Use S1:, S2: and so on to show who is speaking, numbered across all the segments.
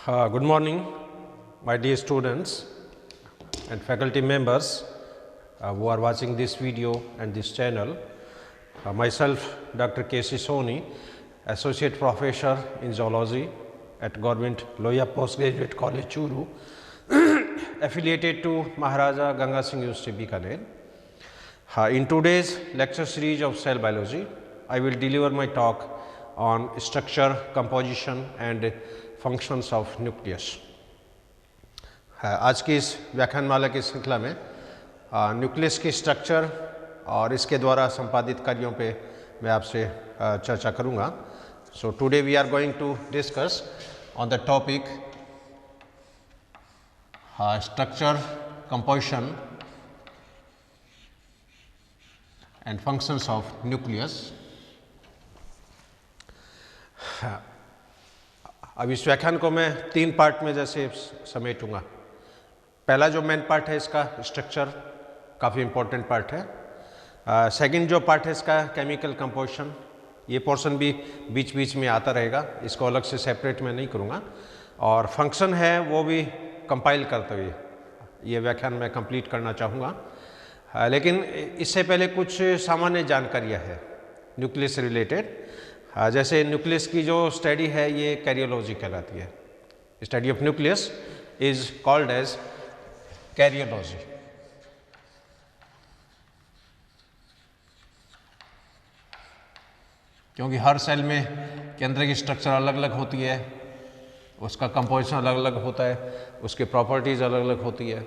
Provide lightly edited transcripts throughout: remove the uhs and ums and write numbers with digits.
S1: Good morning, my dear students and faculty members who are watching this video and this channel. Myself, Dr. K.C. Soni, Associate Professor in Zoology at Government Loya Postgraduate College, Churu, affiliated to Maharaja Ganga Singh University, Bikaner. In today's lecture series of cell biology, I will deliver my talk on structure, composition and functions of nucleus. आज की इस व्याख्यानमाला की श्रृंखला में nucleus की structure और इसके द्वारा संपादित कार्यों पे मैं आपसे चर्चा करूंगा. So today we are going to discuss on the topic structure, composition and functions of nucleus. अब इस व्याख्यान को मैं 3 पार्ट में जैसे समेटूंगा. पहला जो मेन पार्ट है इसका स्ट्रक्चर, काफ़ी इम्पोर्टेंट पार्ट है. सेकंड जो पार्ट है इसका केमिकल कंपोजिशन, ये पोर्शन भी बीच बीच में आता रहेगा, इसको अलग से सेपरेट मैं नहीं करूँगा. और फंक्शन है वो भी कंपाइल करते हुए ये व्याख्यान मैं कंप्लीट करना चाहूँगा. लेकिन इससे पहले कुछ सामान्य जानकारियाँ हैं न्यूक्लियस से रिलेटेड. जैसे न्यूक्लियस की जो स्टडी है ये कैरियोलॉजी कहलाती है. Study of nucleus is called as karyology. क्योंकि हर सेल में केंद्र की स्ट्रक्चर अलग अलग होती है, उसका कंपोजिशन अलग अलग होता है, उसकी प्रॉपर्टीज़ अलग अलग होती है.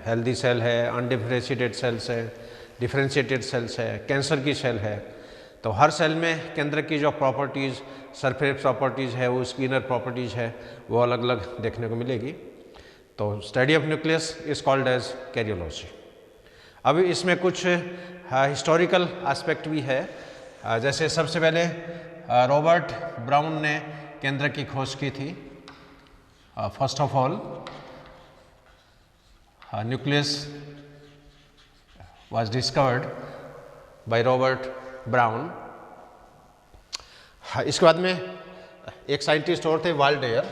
S1: हेल्दी सेल है, अनडिफरेंशिएटेड सेल्स है, डिफरेंशिएटेड सेल्स है, कैंसर की सेल है. तो हर सेल में केंद्र की जो प्रॉपर्टीज़, सरफेस प्रॉपर्टीज़ है, वो उसकी इनर प्रॉपर्टीज़ है, वो अलग अलग देखने को मिलेगी. तो study of nucleus is called as karyology. अब इसमें कुछ हिस्टोरिकल एस्पेक्ट भी है. जैसे सबसे पहले रॉबर्ट ब्राउन ने केंद्र की खोज की थी. First of all nucleus was discovered by Robert brown. इसके बाद में एक साइंटिस्ट और थे, वाल्डेयर.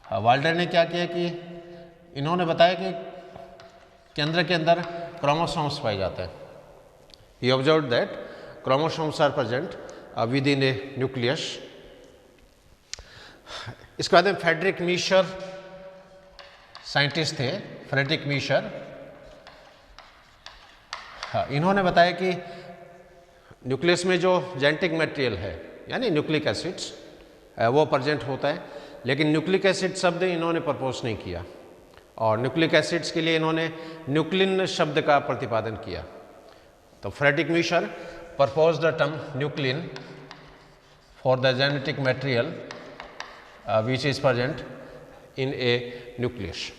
S1: वाल्डेयर ने क्या किया कि इन्होंने बताया कि केंद्र के अंदर क्रोमोसोम्स पाए जाते हैं. He observed that chromosomes are present within a nucleus. इसके बाद में फ्रेडरिक मीशर साइंटिस्ट थे. फ्रेडरिक मीशर इन्होंने बताया कि न्यूक्लियस में जो जेनेटिक मटेरियल है यानी न्यूक्लिक एसिड्स वो प्रेजेंट होता है. लेकिन न्यूक्लिक एसिड शब्द इन्होंने प्रपोज नहीं किया और न्यूक्लिक एसिड्स के लिए इन्होंने न्यूक्लिन शब्द का प्रतिपादन किया. तो Friedrich Miescher propose the term nuclein for the genetic material which is present in a nucleus.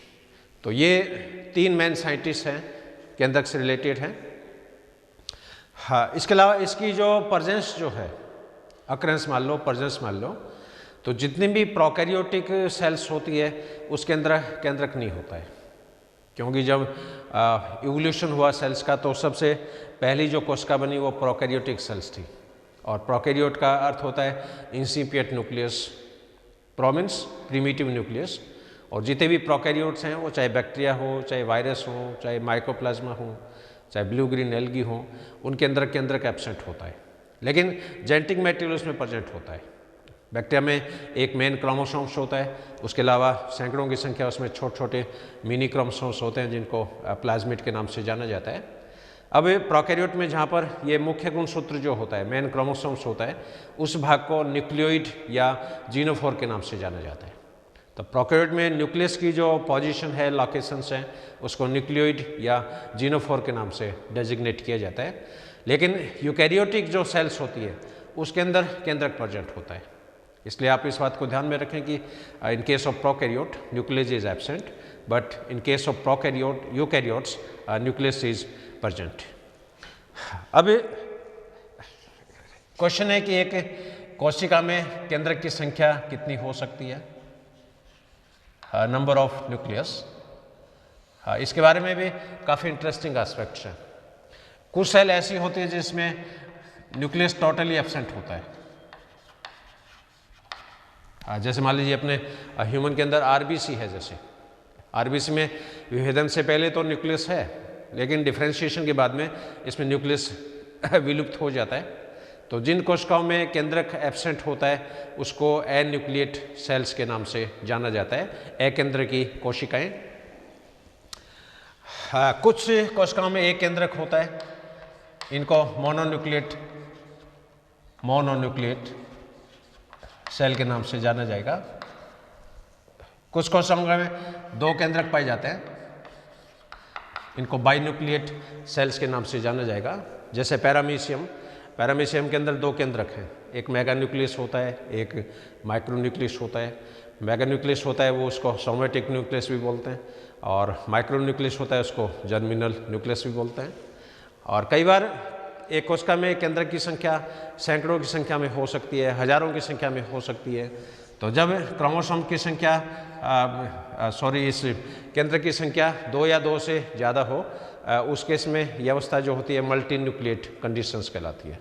S1: तो ये 3 मेन साइंटिस्ट हैं, केंद्र से रिलेटेड हैं. हाँ, इसके अलावा इसकी जो प्रेजेंस जो है, अकरेंस मान लो, प्रेजेंस मान लो, तो जितनी भी प्रोकैरियोटिक सेल्स होती है उसके अंदर केंद्रक नहीं होता है. क्योंकि जब इवोल्यूशन हुआ सेल्स का तो सबसे पहली जो कोशिका बनी वो प्रोकैरियोटिक सेल्स थी. और प्रोकैरियोट का अर्थ होता है incipient nucleus, pro means primitive nucleus. और जितने भी प्रोकैरियोट्स हैं वो चाहे बैक्टीरिया हो, चाहे वायरस हो, चाहे माइकोप्लाज्मा हो, चाहे ब्लू ग्रीन एल्गी हो, उनके अंदर केंद्रक एब्सेंट होता है. लेकिन जेनेटिक मटेरियल उसमें प्रेजेंट होता है. बैक्टीरिया में एक मेन क्रोमोसोम्स होता है, उसके अलावा सैकड़ों की संख्या उसमें छोटे छोटे मिनी क्रोमोसोम्स होते हैं जिनको प्लाज्मिड के नाम से जाना जाता है. अब प्रोकैरियोट में जहाँ पर ये मुख्य गुणसूत्र जो होता है, मेन क्रोमोसोम्स होता है, उस भाग को न्यूक्लियोइड या जीनोफोर के नाम से जाना जाता है. तो प्रोकैरियोट में न्यूक्लियस की जो पोजीशन है, लोकेशंस हैं, उसको न्यूक्लियोइड या जीनोफोर के नाम से डेजिग्नेट किया जाता है. लेकिन यूकैरियोटिक जो सेल्स होती है उसके अंदर केंद्रक प्रेजेंट होता है. इसलिए आप इस बात को ध्यान में रखें कि इन case of prokaryote nucleus is absent, but in case of prokaryote eukaryotes nucleus is present. अब क्वेश्चन है कि एक कोशिका में केंद्रक की संख्या कितनी हो सकती है, नंबर ऑफ न्यूक्लियस. इसके बारे में भी काफ़ी इंटरेस्टिंग एस्पेक्ट्स हैं. कुछ सेल ऐसी होती है जिसमें न्यूक्लियस टोटली एब्सेंट होता है. जैसे मान लीजिए अपने ह्यूमन के अंदर आरबीसी है, जैसे आरबीसी में विभेदन से पहले तो न्यूक्लियस है, लेकिन डिफ्रेंशिएशन के बाद में इसमें न्यूक्लियस विलुप्त हो जाता है। तो जिन कोशिकाओं में केंद्रक एब्सेंट होता है उसको एन्यूक्लिएट सेल्स के नाम से जाना जाता है, अकेंद्र की कोशिकाएं। कुछ कोशिकाओं में एक केंद्रक होता है, इनको मोनोन्यूक्लिएट सेल के नाम से जाना जाएगा। कुछ कोशिकाओं में दो केंद्रक पाए जाते हैं, इनको बाइन्यूक्लिएट सेल्स के नाम से जाना जाएगा। जैसे पैरामीशियम के अंदर दो केंद्रक हैं, एक मेगा न्यूक्लियस होता है, एक माइक्रो न्यूक्लियस होता है। मेगा न्यूक्लियस होता है वो उसको सोमेटिक न्यूक्लियस भी बोलते हैं, और माइक्रो न्यूक्लियस होता है उसको जर्मिनल न्यूक्लियस भी बोलते हैं। और कई बार एक कोशिका में केंद्रक की संख्या सैकड़ों की संख्या में हो सकती है, हजारों की संख्या में हो सकती है। तो जब क्रोमोसोम की संख्या इस केंद्र की संख्या 2 या 2 से ज़्यादा हो, उस केस में यह अवस्था जो होती है मल्टी न्यूक्लिएट कंडीशंस कहलाती है।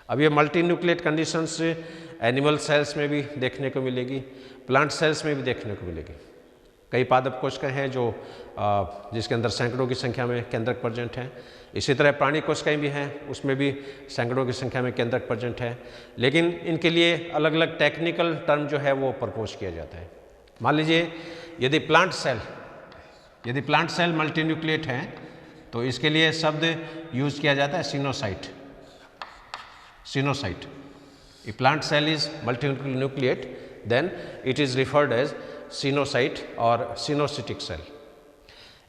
S1: अब ये multi nucleate conditions animal cells में भी देखने को मिलेगी, प्लांट सेल्स में भी देखने को मिलेगी। कई पादप कोशिकाएं हैं जो जिसके अंदर सैकड़ों की संख्या में केंद्रक प्रेजेंट हैं। इसी तरह प्राणी कोशिकाएं भी हैं, उसमें भी सैकड़ों की संख्या में केंद्रक प्रेजेंट है, लेकिन इनके लिए अलग अलग टेक्निकल टर्म जो है वो प्रपोज किया जाता है। मान लीजिए यदि प्लांट सेल मल्टी न्यूक्लिएट हैं तो इसके लिए शब्द यूज किया जाता है coenocyte. A plant cell is multi nucleate, then it is referred as coenocyte और सिनोसिटिक सेल।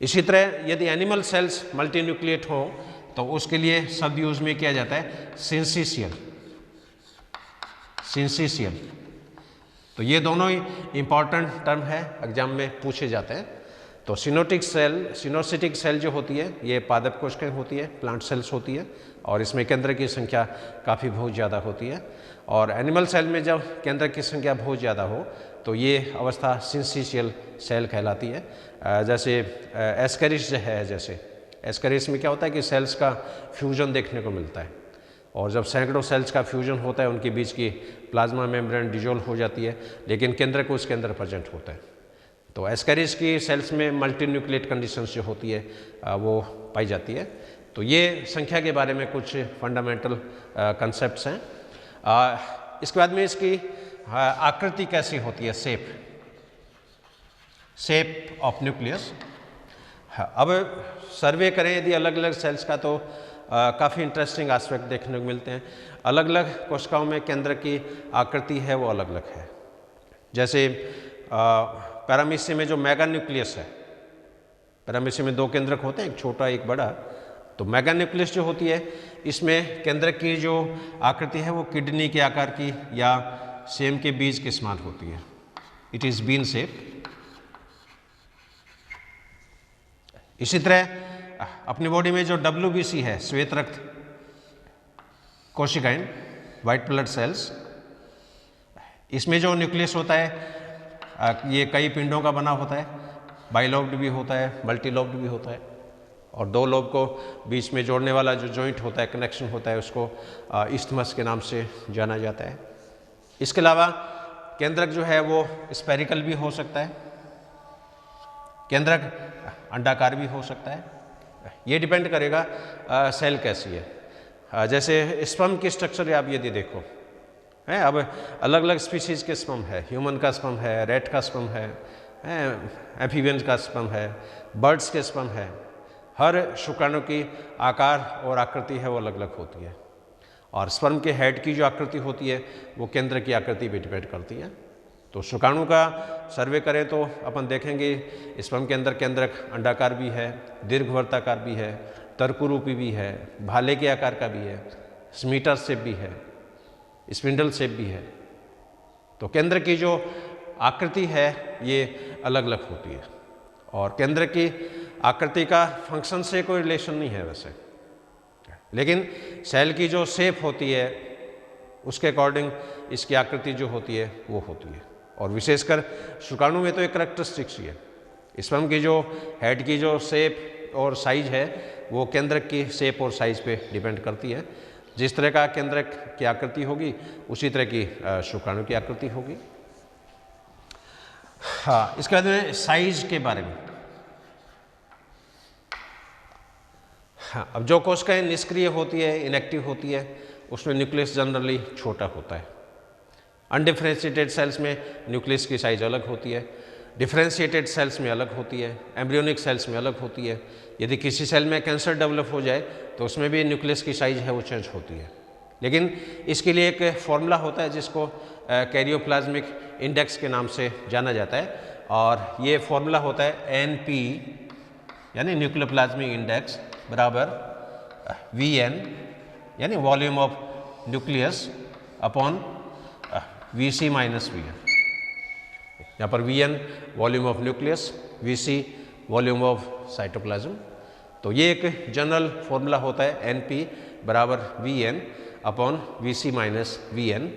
S1: इसी तरह यदि एनिमल सेल्स मल्टी न्यूक्लिएट हो तो उसके लिए शब्द यूज में किया जाता है सिंसिशियल। तो ये दोनों ही इंपॉर्टेंट टर्म है, एग्जाम में पूछे जाते हैं। तो सिनोसिटिक सेल जो होती है ये पादप कोशिकाएं होती है, प्लांट सेल्स होती है, और इसमें केंद्र की संख्या काफ़ी बहुत ज़्यादा होती है। और एनिमल सेल में जब केंद्र की संख्या बहुत ज़्यादा हो तो ये अवस्था सिंसिशियल सेल कहलाती है। जैसे एस्केरिस है, जैसे एस्केरिस में क्या होता है कि सेल्स का फ्यूजन देखने को मिलता है, और जब सैकड़ों सेल्स का फ्यूजन होता है उनके बीच की प्लाज्मा मेम्ब्रेन डिजोल्व हो जाती है, लेकिन केंद्रक उसके अंदर प्रेजेंट होता है। तो एस्केरिस की सेल्स में मल्टी न्यूक्लिएट कंडीशंस जो होती है वो पाई जाती है। तो ये संख्या के बारे में कुछ फंडामेंटल कंसेप्ट्स हैं। इसके बाद में इसकी आकृति कैसी होती है, शेप ऑफ न्यूक्लियस। अब सर्वे करें यदि अलग अलग सेल्स का तो काफ़ी इंटरेस्टिंग एस्पेक्ट देखने को मिलते हैं। अलग अलग कोशिकाओं में केंद्र की आकृति है वो अलग अलग है। जैसे पैरामीशियम में जो मेगा न्यूक्लियस है, पैरामीशियम में दो केंद्रक होते हैं, एक छोटा एक बड़ा। तो मेगा न्यूक्लियस जो होती है इसमें केंद्रक की जो आकृति है वो किडनी के आकार की या सेम के बीज के समान होती है, इट इज बीन शेप। इसी तरह अपनी बॉडी में जो WBC है, श्वेत रक्त कोशिकाएं, वाइट ब्लड सेल्स, इसमें जो न्यूक्लियस होता है ये कई पिंडों का बना होता है, बाइलोब्ड भी होता है, मल्टीलोब्ड भी होता है, और दो लोब को बीच में जोड़ने वाला जो जॉइंट होता है, कनेक्शन होता है, उसको इस्थमस के नाम से जाना जाता है। इसके अलावा केंद्रक जो है वो स्फेरिकल भी हो सकता है, केंद्रक अंडाकार भी हो सकता है। ये डिपेंड करेगा सेल कैसी है। जैसे स्पर्म की स्ट्रक्चर आप यदि देखो है, अब अलग अलग स्पीशीज़ के स्पर्म है, ह्यूमन का स्पर्म है, रैट का स्पर्म है, एम्फीबियंस का स्पर्म है, बर्ड्स के स्पर्म है। हर शुक्राणु की आकार और आकृति है वो अलग अलग होती है, और स्पर्म के हेड की जो आकृति होती है वो केंद्र की आकृति पे डिपेंड करती है। तो शुक्राणु का सर्वे करें तो अपन देखेंगे स्पर्म के अंदर केंद्रक अंडाकार भी है, दीर्घवृत्ताकार भी है, तर्करूपी भी है, भाले के आकार का भी है, स्मीटर शेप भी है, स्पिंडल शेप भी है। तो केंद्र की जो आकृति है ये अलग अलग होती है, और केंद्र की आकृति का फंक्शन से कोई रिलेशन नहीं है वैसे, लेकिन सेल की जो शेप होती है उसके अकॉर्डिंग इसकी आकृति जो होती है वो होती है। और विशेषकर शुक्राणु में तो एक कैरेक्टरिस्टिक्स ही है, स्पर्म की जो हेड की जो शेप और साइज है वो केंद्रक की शेप और साइज पे डिपेंड करती है। जिस तरह का केंद्रक की आकृति होगी उसी तरह की शुक्राणु की आकृति होगी। हाँ, इसके बाद में साइज के बारे में। हाँ, अब जो कोशिकाएं निष्क्रिय होती है, इनएक्टिव होती है, उसमें न्यूक्लियस जनरली छोटा होता है। अनडिफरेंशिएटेड सेल्स में न्यूक्लियस की साइज अलग होती है, डिफरेंशिएटेड सेल्स में अलग होती है, एम्ब्रियोनिक सेल्स में अलग होती है। यदि किसी सेल में कैंसर डेवलप हो जाए तो उसमें भी न्यूक्लियस की साइज है वो चेंज होती है। लेकिन इसके लिए एक फॉर्मूला होता है जिसको कैरियोप्लाज्मिक इंडेक्स के नाम से जाना जाता है, और ये फॉर्मूला होता है NP यानी न्यूक्लियोप्लाज्मिक इंडेक्स बराबर VN यानी volume of nucleus upon VC minus VN। यहाँ पर VN volume of nucleus, VC volume of cytoplasm. तो ये एक जनरल फॉर्मूला होता है NP बराबर VN upon VC minus VN।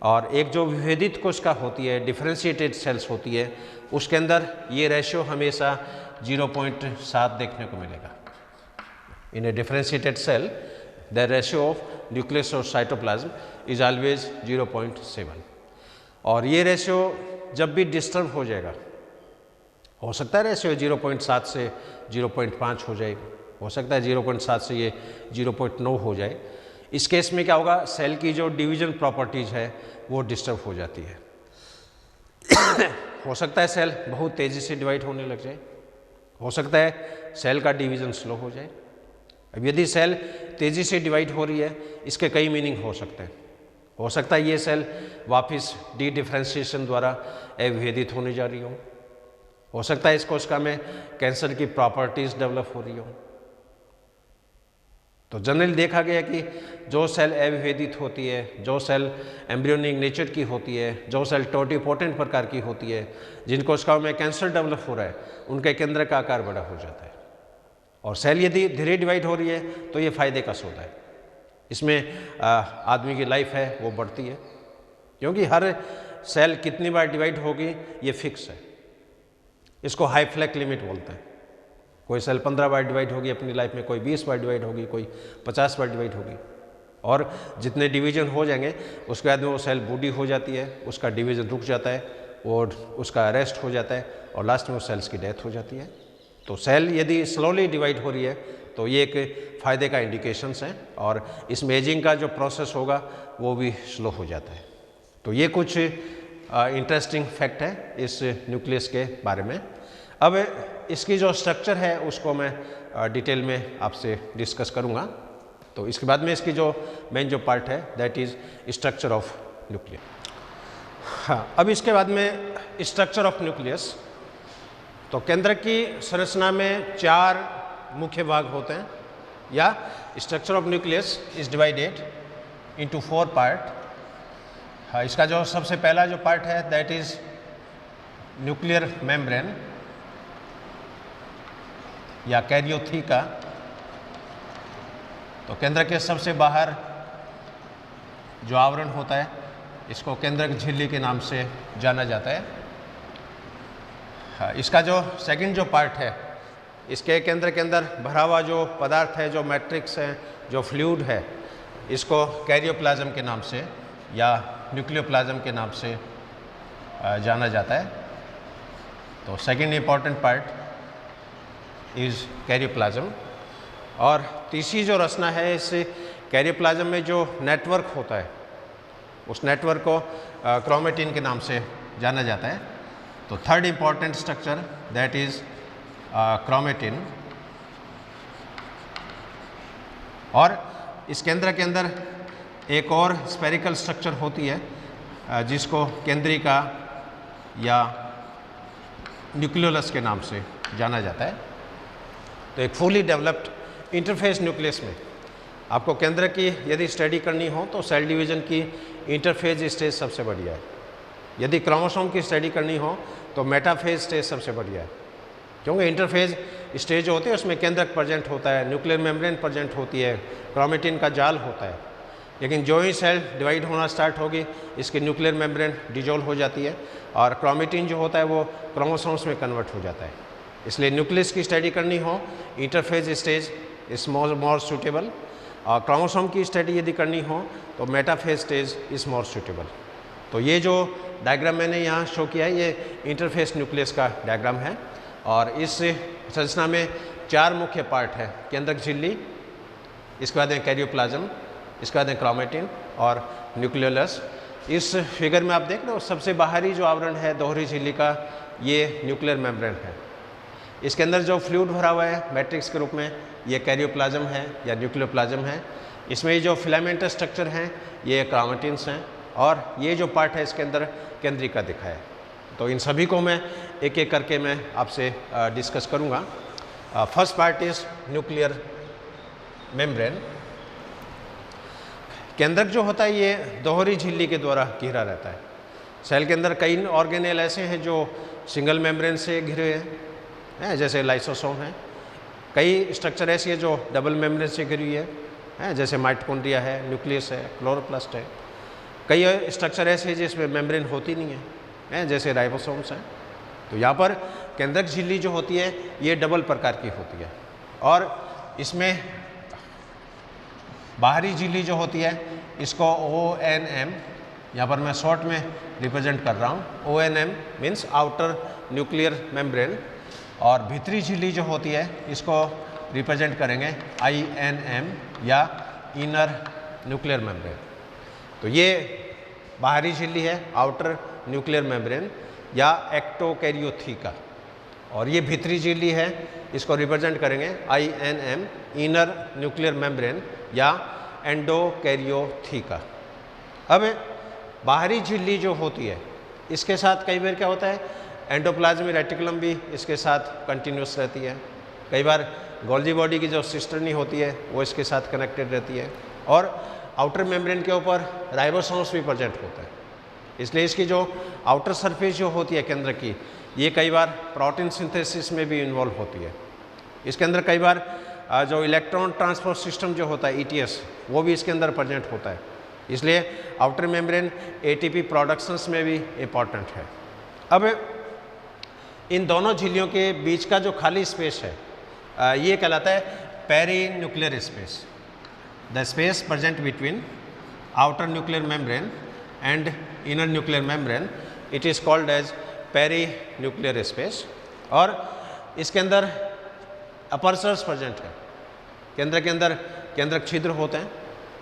S1: और एक जो विभेदित कोशिका होती है, डिफरेंशिएटेड सेल्स होती है, उसके अंदर ये रेशियो हमेशा 0.7 देखने को मिलेगा। In a differentiated cell the ratio of nucleus और साइटोप्लाज्म इज ऑलवेज 0.7। और ये रेशियो जब भी डिस्टर्ब हो जाएगा, हो सकता है रेशियो 0.7 से 0.5 हो जाए, हो सकता है 0.7 से ये 0.9 हो जाए। इस केस में क्या होगा, सेल की जो डिवीजन प्रॉपर्टीज है वो डिस्टर्ब हो जाती है। हो सकता है सेल बहुत तेज़ी से डिवाइड होने लग जाए, हो सकता है सेल का डिवीजन स्लो हो जाए। अब यदि सेल तेज़ी से डिवाइड हो रही है, इसके कई मीनिंग हो सकते हैं। हो सकता है ये सेल वापस डी डिफ्रेंशिएशन द्वारा अविभेदित होने जा रही हो सकता है इस कोशिका में कैंसर की प्रॉपर्टीज डेवलप हो रही हो। तो जनरली देखा गया कि जो सेल अविभेदित होती है, जो सेल एम्ब्रियोनिक नेचर की होती है, जो सेल टोटिपोटेंट प्रकार की होती है, जिन कोशिकाओं में कैंसर डेवलप हो रहा है, उनके केंद्र का आकार बड़ा हो जाता है। और सेल यदि धीरे डिवाइड हो रही है तो ये फायदे का सौदा है। इसमें आदमी की लाइफ है वो बढ़ती है, क्योंकि हर सेल कितनी बार डिवाइड होगी ये फिक्स है। इसको हाइफ्लेक लिमिट बोलते हैं। कोई सेल 15 बार डिवाइड होगी अपनी लाइफ में, कोई 20 बार डिवाइड होगी, कोई 50 बार डिवाइड होगी। और जितने डिवीजन हो जाएंगे उसके बाद में वो सेल बूढ़ी हो जाती है, उसका डिवीजन रुक जाता है और उसका अरेस्ट हो जाता है और लास्ट में वो सेल्स की डेथ हो जाती है। तो सेल यदि स्लोली डिवाइड हो रही है तो ये एक फ़ायदे का इंडिकेशंस हैं, और इसमें एजिंग का जो प्रोसेस होगा वो भी स्लो हो जाता है। तो ये कुछ इंटरेस्टिंग फैक्ट है इस न्यूक्लियस के बारे में। अब इसकी जो स्ट्रक्चर है उसको मैं डिटेल में आपसे डिस्कस करूँगा। तो इसके बाद में इसकी जो मेन जो पार्ट है that is structure of nucleus. हाँ, अब इसके बाद में स्ट्रक्चर ऑफ न्यूक्लियस। तो केंद्र की संरचना में 4 मुख्य भाग होते हैं, या structure of nucleus is divided into 4 part. हाँ, इसका जो सबसे पहला जो पार्ट है दैट इज न्यूक्लियर मेम्ब्रेन या कैरियोथीका। तो केंद्र के सबसे बाहर जो आवरण होता है इसको केंद्रक झिल्ली के नाम से जाना जाता है। हाँ, इसका जो सेकंड जो पार्ट है, इसके केंद्र के अंदर भरा हुआ जो पदार्थ है, जो मैट्रिक्स है, जो फ्लूइड है, इसको कैरियोप्लाज्म के नाम से या न्यूक्लियोप्लाज्म के नाम से जाना जाता है। तो second important part is karyoplasm. और तीसरी जो रचना है इस कैरियोप्लाज्म में जो नेटवर्क होता है उस नेटवर्क को क्रोमेटिन के नाम से जाना जाता है। तो third important structure that is chromatin. और इस केंद्र के अंदर एक और स्फेरिकल स्ट्रक्चर होती है जिसको केंद्रिका या न्यूक्लियोलस के नाम से जाना जाता है। तो एक फुली डेवलप्ड इंटरफेस न्यूक्लियस में आपको केंद्र की यदि स्टडी करनी हो तो सेल डिवीजन की इंटरफेज स्टेज सबसे बढ़िया है। यदि क्रोमोसोम की स्टडी करनी हो तो मेटाफेज स्टेज सबसे बढ़िया है, क्योंकि इंटरफेज स्टेज जो होते हैं उसमें केंद्रक प्रेजेंट होता है, न्यूक्लियर मेम्ब्रेन प्रेजेंट होती है, क्रोमेटिन का जाल होता है। लेकिन जो ही सेल डिवाइड होना स्टार्ट होगी इसकी न्यूक्लियर मेम्ब्रेन डिजोल्व हो जाती है और क्रोमेटिन जो होता है वो क्रोमोसोम्स में कन्वर्ट हो जाता है। इसलिए न्यूक्लियस की स्टडी करनी हो interphase stage is more suitable, और क्रोमोसोम की स्टडी यदि करनी हो तो metaphase stage is more suitable. तो ये जो डायग्राम मैंने यहाँ शो किया है, ये इंटरफेस न्यूक्लियस का डायग्राम है। और इस संरचना में 4 मुख्य पार्ट है, केंद्रक झिल्ली, इसके बाद है कैरियोप्लाज्म, इसके बाद है क्रोमेटिन और न्यूक्लियोलस। इस फिगर में आप देख रहे हो सबसे बाहरी जो आवरण है दोहरी झिल्ली का, ये न्यूक्लियर मेम्ब्रेन है। इसके अंदर जो फ्लूइड भरा हुआ है मैट्रिक्स के रूप में, ये कैरियोप्लाज्म है या न्यूक्लियोप्लाज्म है। इसमें ये जो फिलामेंटस स्ट्रक्चर हैं ये क्रोमेटिन्स हैं, और ये जो पार्ट है इसके अंदर केंद्रिका दिखा है। तो इन सभी को मैं एक एक करके मैं आपसे डिस्कस करूँगा। First part is nuclear membrane. केंद्रक जो होता है ये दोहरी झिल्ली के द्वारा घिरा रहता है। सेल के अंदर कई ऑर्गेनेल ऐसे हैं जो सिंगल मेम्ब्रेन से घिरे हैं, जैसे लाइसोसोम है। कई स्ट्रक्चर ऐसी है जो डबल मेम्ब्रेन से घिरी है, जैसे माइटोकॉन्ड्रिया है, न्यूक्लियस है, क्लोरोप्लास्ट है। कई स्ट्रक्चर ऐसे हैं जिसमें मेम्ब्रेन होती नहीं है, जैसे राइबोसोम्स हैं। तो यहाँ पर केंद्रक झिल्ली जो होती है ये डबल प्रकार की होती है, और इसमें बाहरी झिल्ली जो होती है इसको ONM, यहाँ पर मैं शॉर्ट में रिप्रेजेंट कर रहा हूँ। ONM means outer nuclear membrane, और भीतरी झिल्ली जो होती है इसको रिप्रेजेंट करेंगे INM या इनर न्यूक्लियर मेम्ब्रेन। तो ये बाहरी झिल्ली है आउटर न्यूक्लियर मेम्ब्रेन या एक्टोकैरियोथिका, और ये भीतरी झिल्ली है, इसको रिप्रेजेंट करेंगे INM इनर न्यूक्लियर मेम्ब्रेन या एंडोकैरियोथिका। अब बाहरी झिल्ली जो होती है इसके साथ कई बार क्या होता है, एंडोप्लाज्मिक रेटिकुलम भी इसके साथ कंटिन्यूस रहती है। कई बार गोल्जी बॉडी की जो सिस्टर्नी होती है वो इसके साथ कनेक्टेड रहती है, और आउटर मेम्ब्रेन के ऊपर राइबोसोम्स भी प्रेजेंट होता है। इसलिए इसकी जो आउटर सरफेस जो होती है केंद्र की, ये कई बार प्रोटीन सिंथेसिस में भी इन्वॉल्व होती है। इसके अंदर कई बार जो इलेक्ट्रॉन ट्रांसपोर्ट सिस्टम जो होता है ETS, वो भी इसके अंदर प्रेजेंट होता है। इसलिए आउटर मेम्ब्रेन ATP प्रोडक्शंस में भी इम्पॉर्टेंट है। अब इन दोनों झिल्लियों के बीच का जो खाली स्पेस है ये कहलाता है perinuclear space. The space present between outer nuclear membrane and inner nuclear membrane, it is called as perinuclear space. और इसके अंदर अपर्चर्स प्रेजेंट है। केंद्र के अंदर केंद्रक छिद्र होते हैं,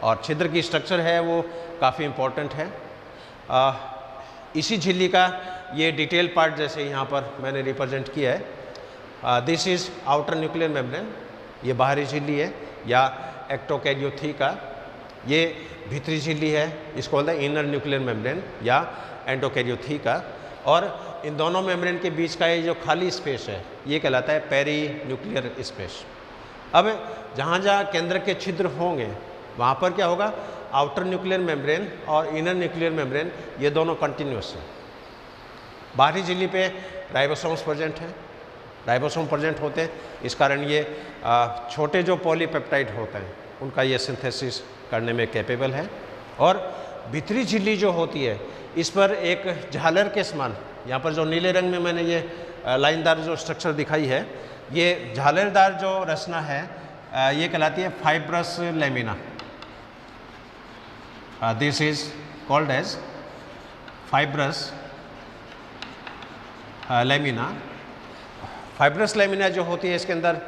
S1: और छिद्र की स्ट्रक्चर है वो काफ़ी इम्पोर्टेंट है। इसी झिल्ली का ये डिटेल पार्ट जैसे यहाँ पर मैंने रिप्रेजेंट किया है। This is outer nuclear membrane, ये बाहरी झिल्ली है या एक्टोकैरियोथिका। ये भीतरी झिल्ली है, इसको बोलते हैं इनर न्यूक्लियर मेम्ब्रेन या एंडोकैरियोथिका। और इन दोनों मेम्ब्रेन के बीच का ये जो खाली स्पेस है ये कहलाता है पेरी न्यूक्लियर स्पेस। अब जहाँ जहाँ केंद्र के छिद्र होंगे वहाँ पर क्या होगा, आउटर न्यूक्लियर मेम्ब्रेन और इनर न्यूक्लियर मेम्ब्रेन ये दोनों कंटिन्यूस हैं। बाहरी झिल्ली पे राइबोसोम्स प्रेजेंट हैं, राइबोसोम प्रेजेंट होते हैं, इस कारण ये छोटे जो पॉलीपेप्टाइड होते हैं उनका ये सिंथेसिस करने में कैपेबल है। और भीतरी झिल्ली जो होती है इस पर एक झालर के समान, यहाँ पर जो नीले रंग में मैंने ये लाइनदार जो स्ट्रक्चर दिखाई है, ये झालरदार जो रचना है ये कहलाती है fibrous lamina. This is called as fibrous lamina. Fibrous lamina जो होती है इसके अंदर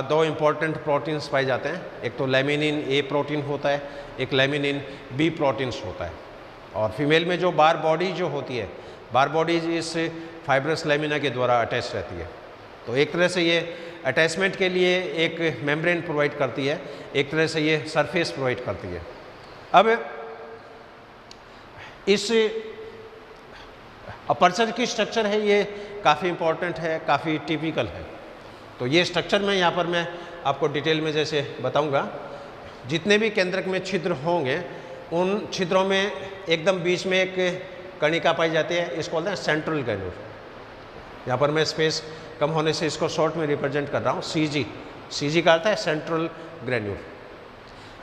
S1: दो इम्पॉर्टेंट प्रोटीन्स पाए जाते हैं। एक तो लेमिनिन A प्रोटीन होता है, एक लेमिनिन B प्रोटीन्स होता है। और फीमेल में जो बार बॉडी जो होती है, बार बॉडी इस फाइब्रस लेमिना के द्वारा अटैच रहती है। तो एक तरह से ये अटैचमेंट के लिए एक मेम्ब्रेन प्रोवाइड करती है, एक तरह से ये सरफेस प्रोवाइड करती है। अब इस अपर्चर की स्ट्रक्चर है ये काफ़ी इम्पोर्टेंट है, काफ़ी टिपिकल है। तो ये स्ट्रक्चर में यहाँ पर मैं आपको डिटेल में जैसे बताऊँगा। जितने भी केंद्रक में छिद्र होंगे उन छिद्रों में एकदम बीच में एक कणिका पाई जाती है, इसको बोलते हैं सेंट्रल ग्रैन्यूल। यहाँ पर मैं स्पेस कम होने से इसको शॉर्ट में रिप्रेजेंट कर रहा हूँ CG का अर्थ है सेंट्रल ग्रैन्यूल।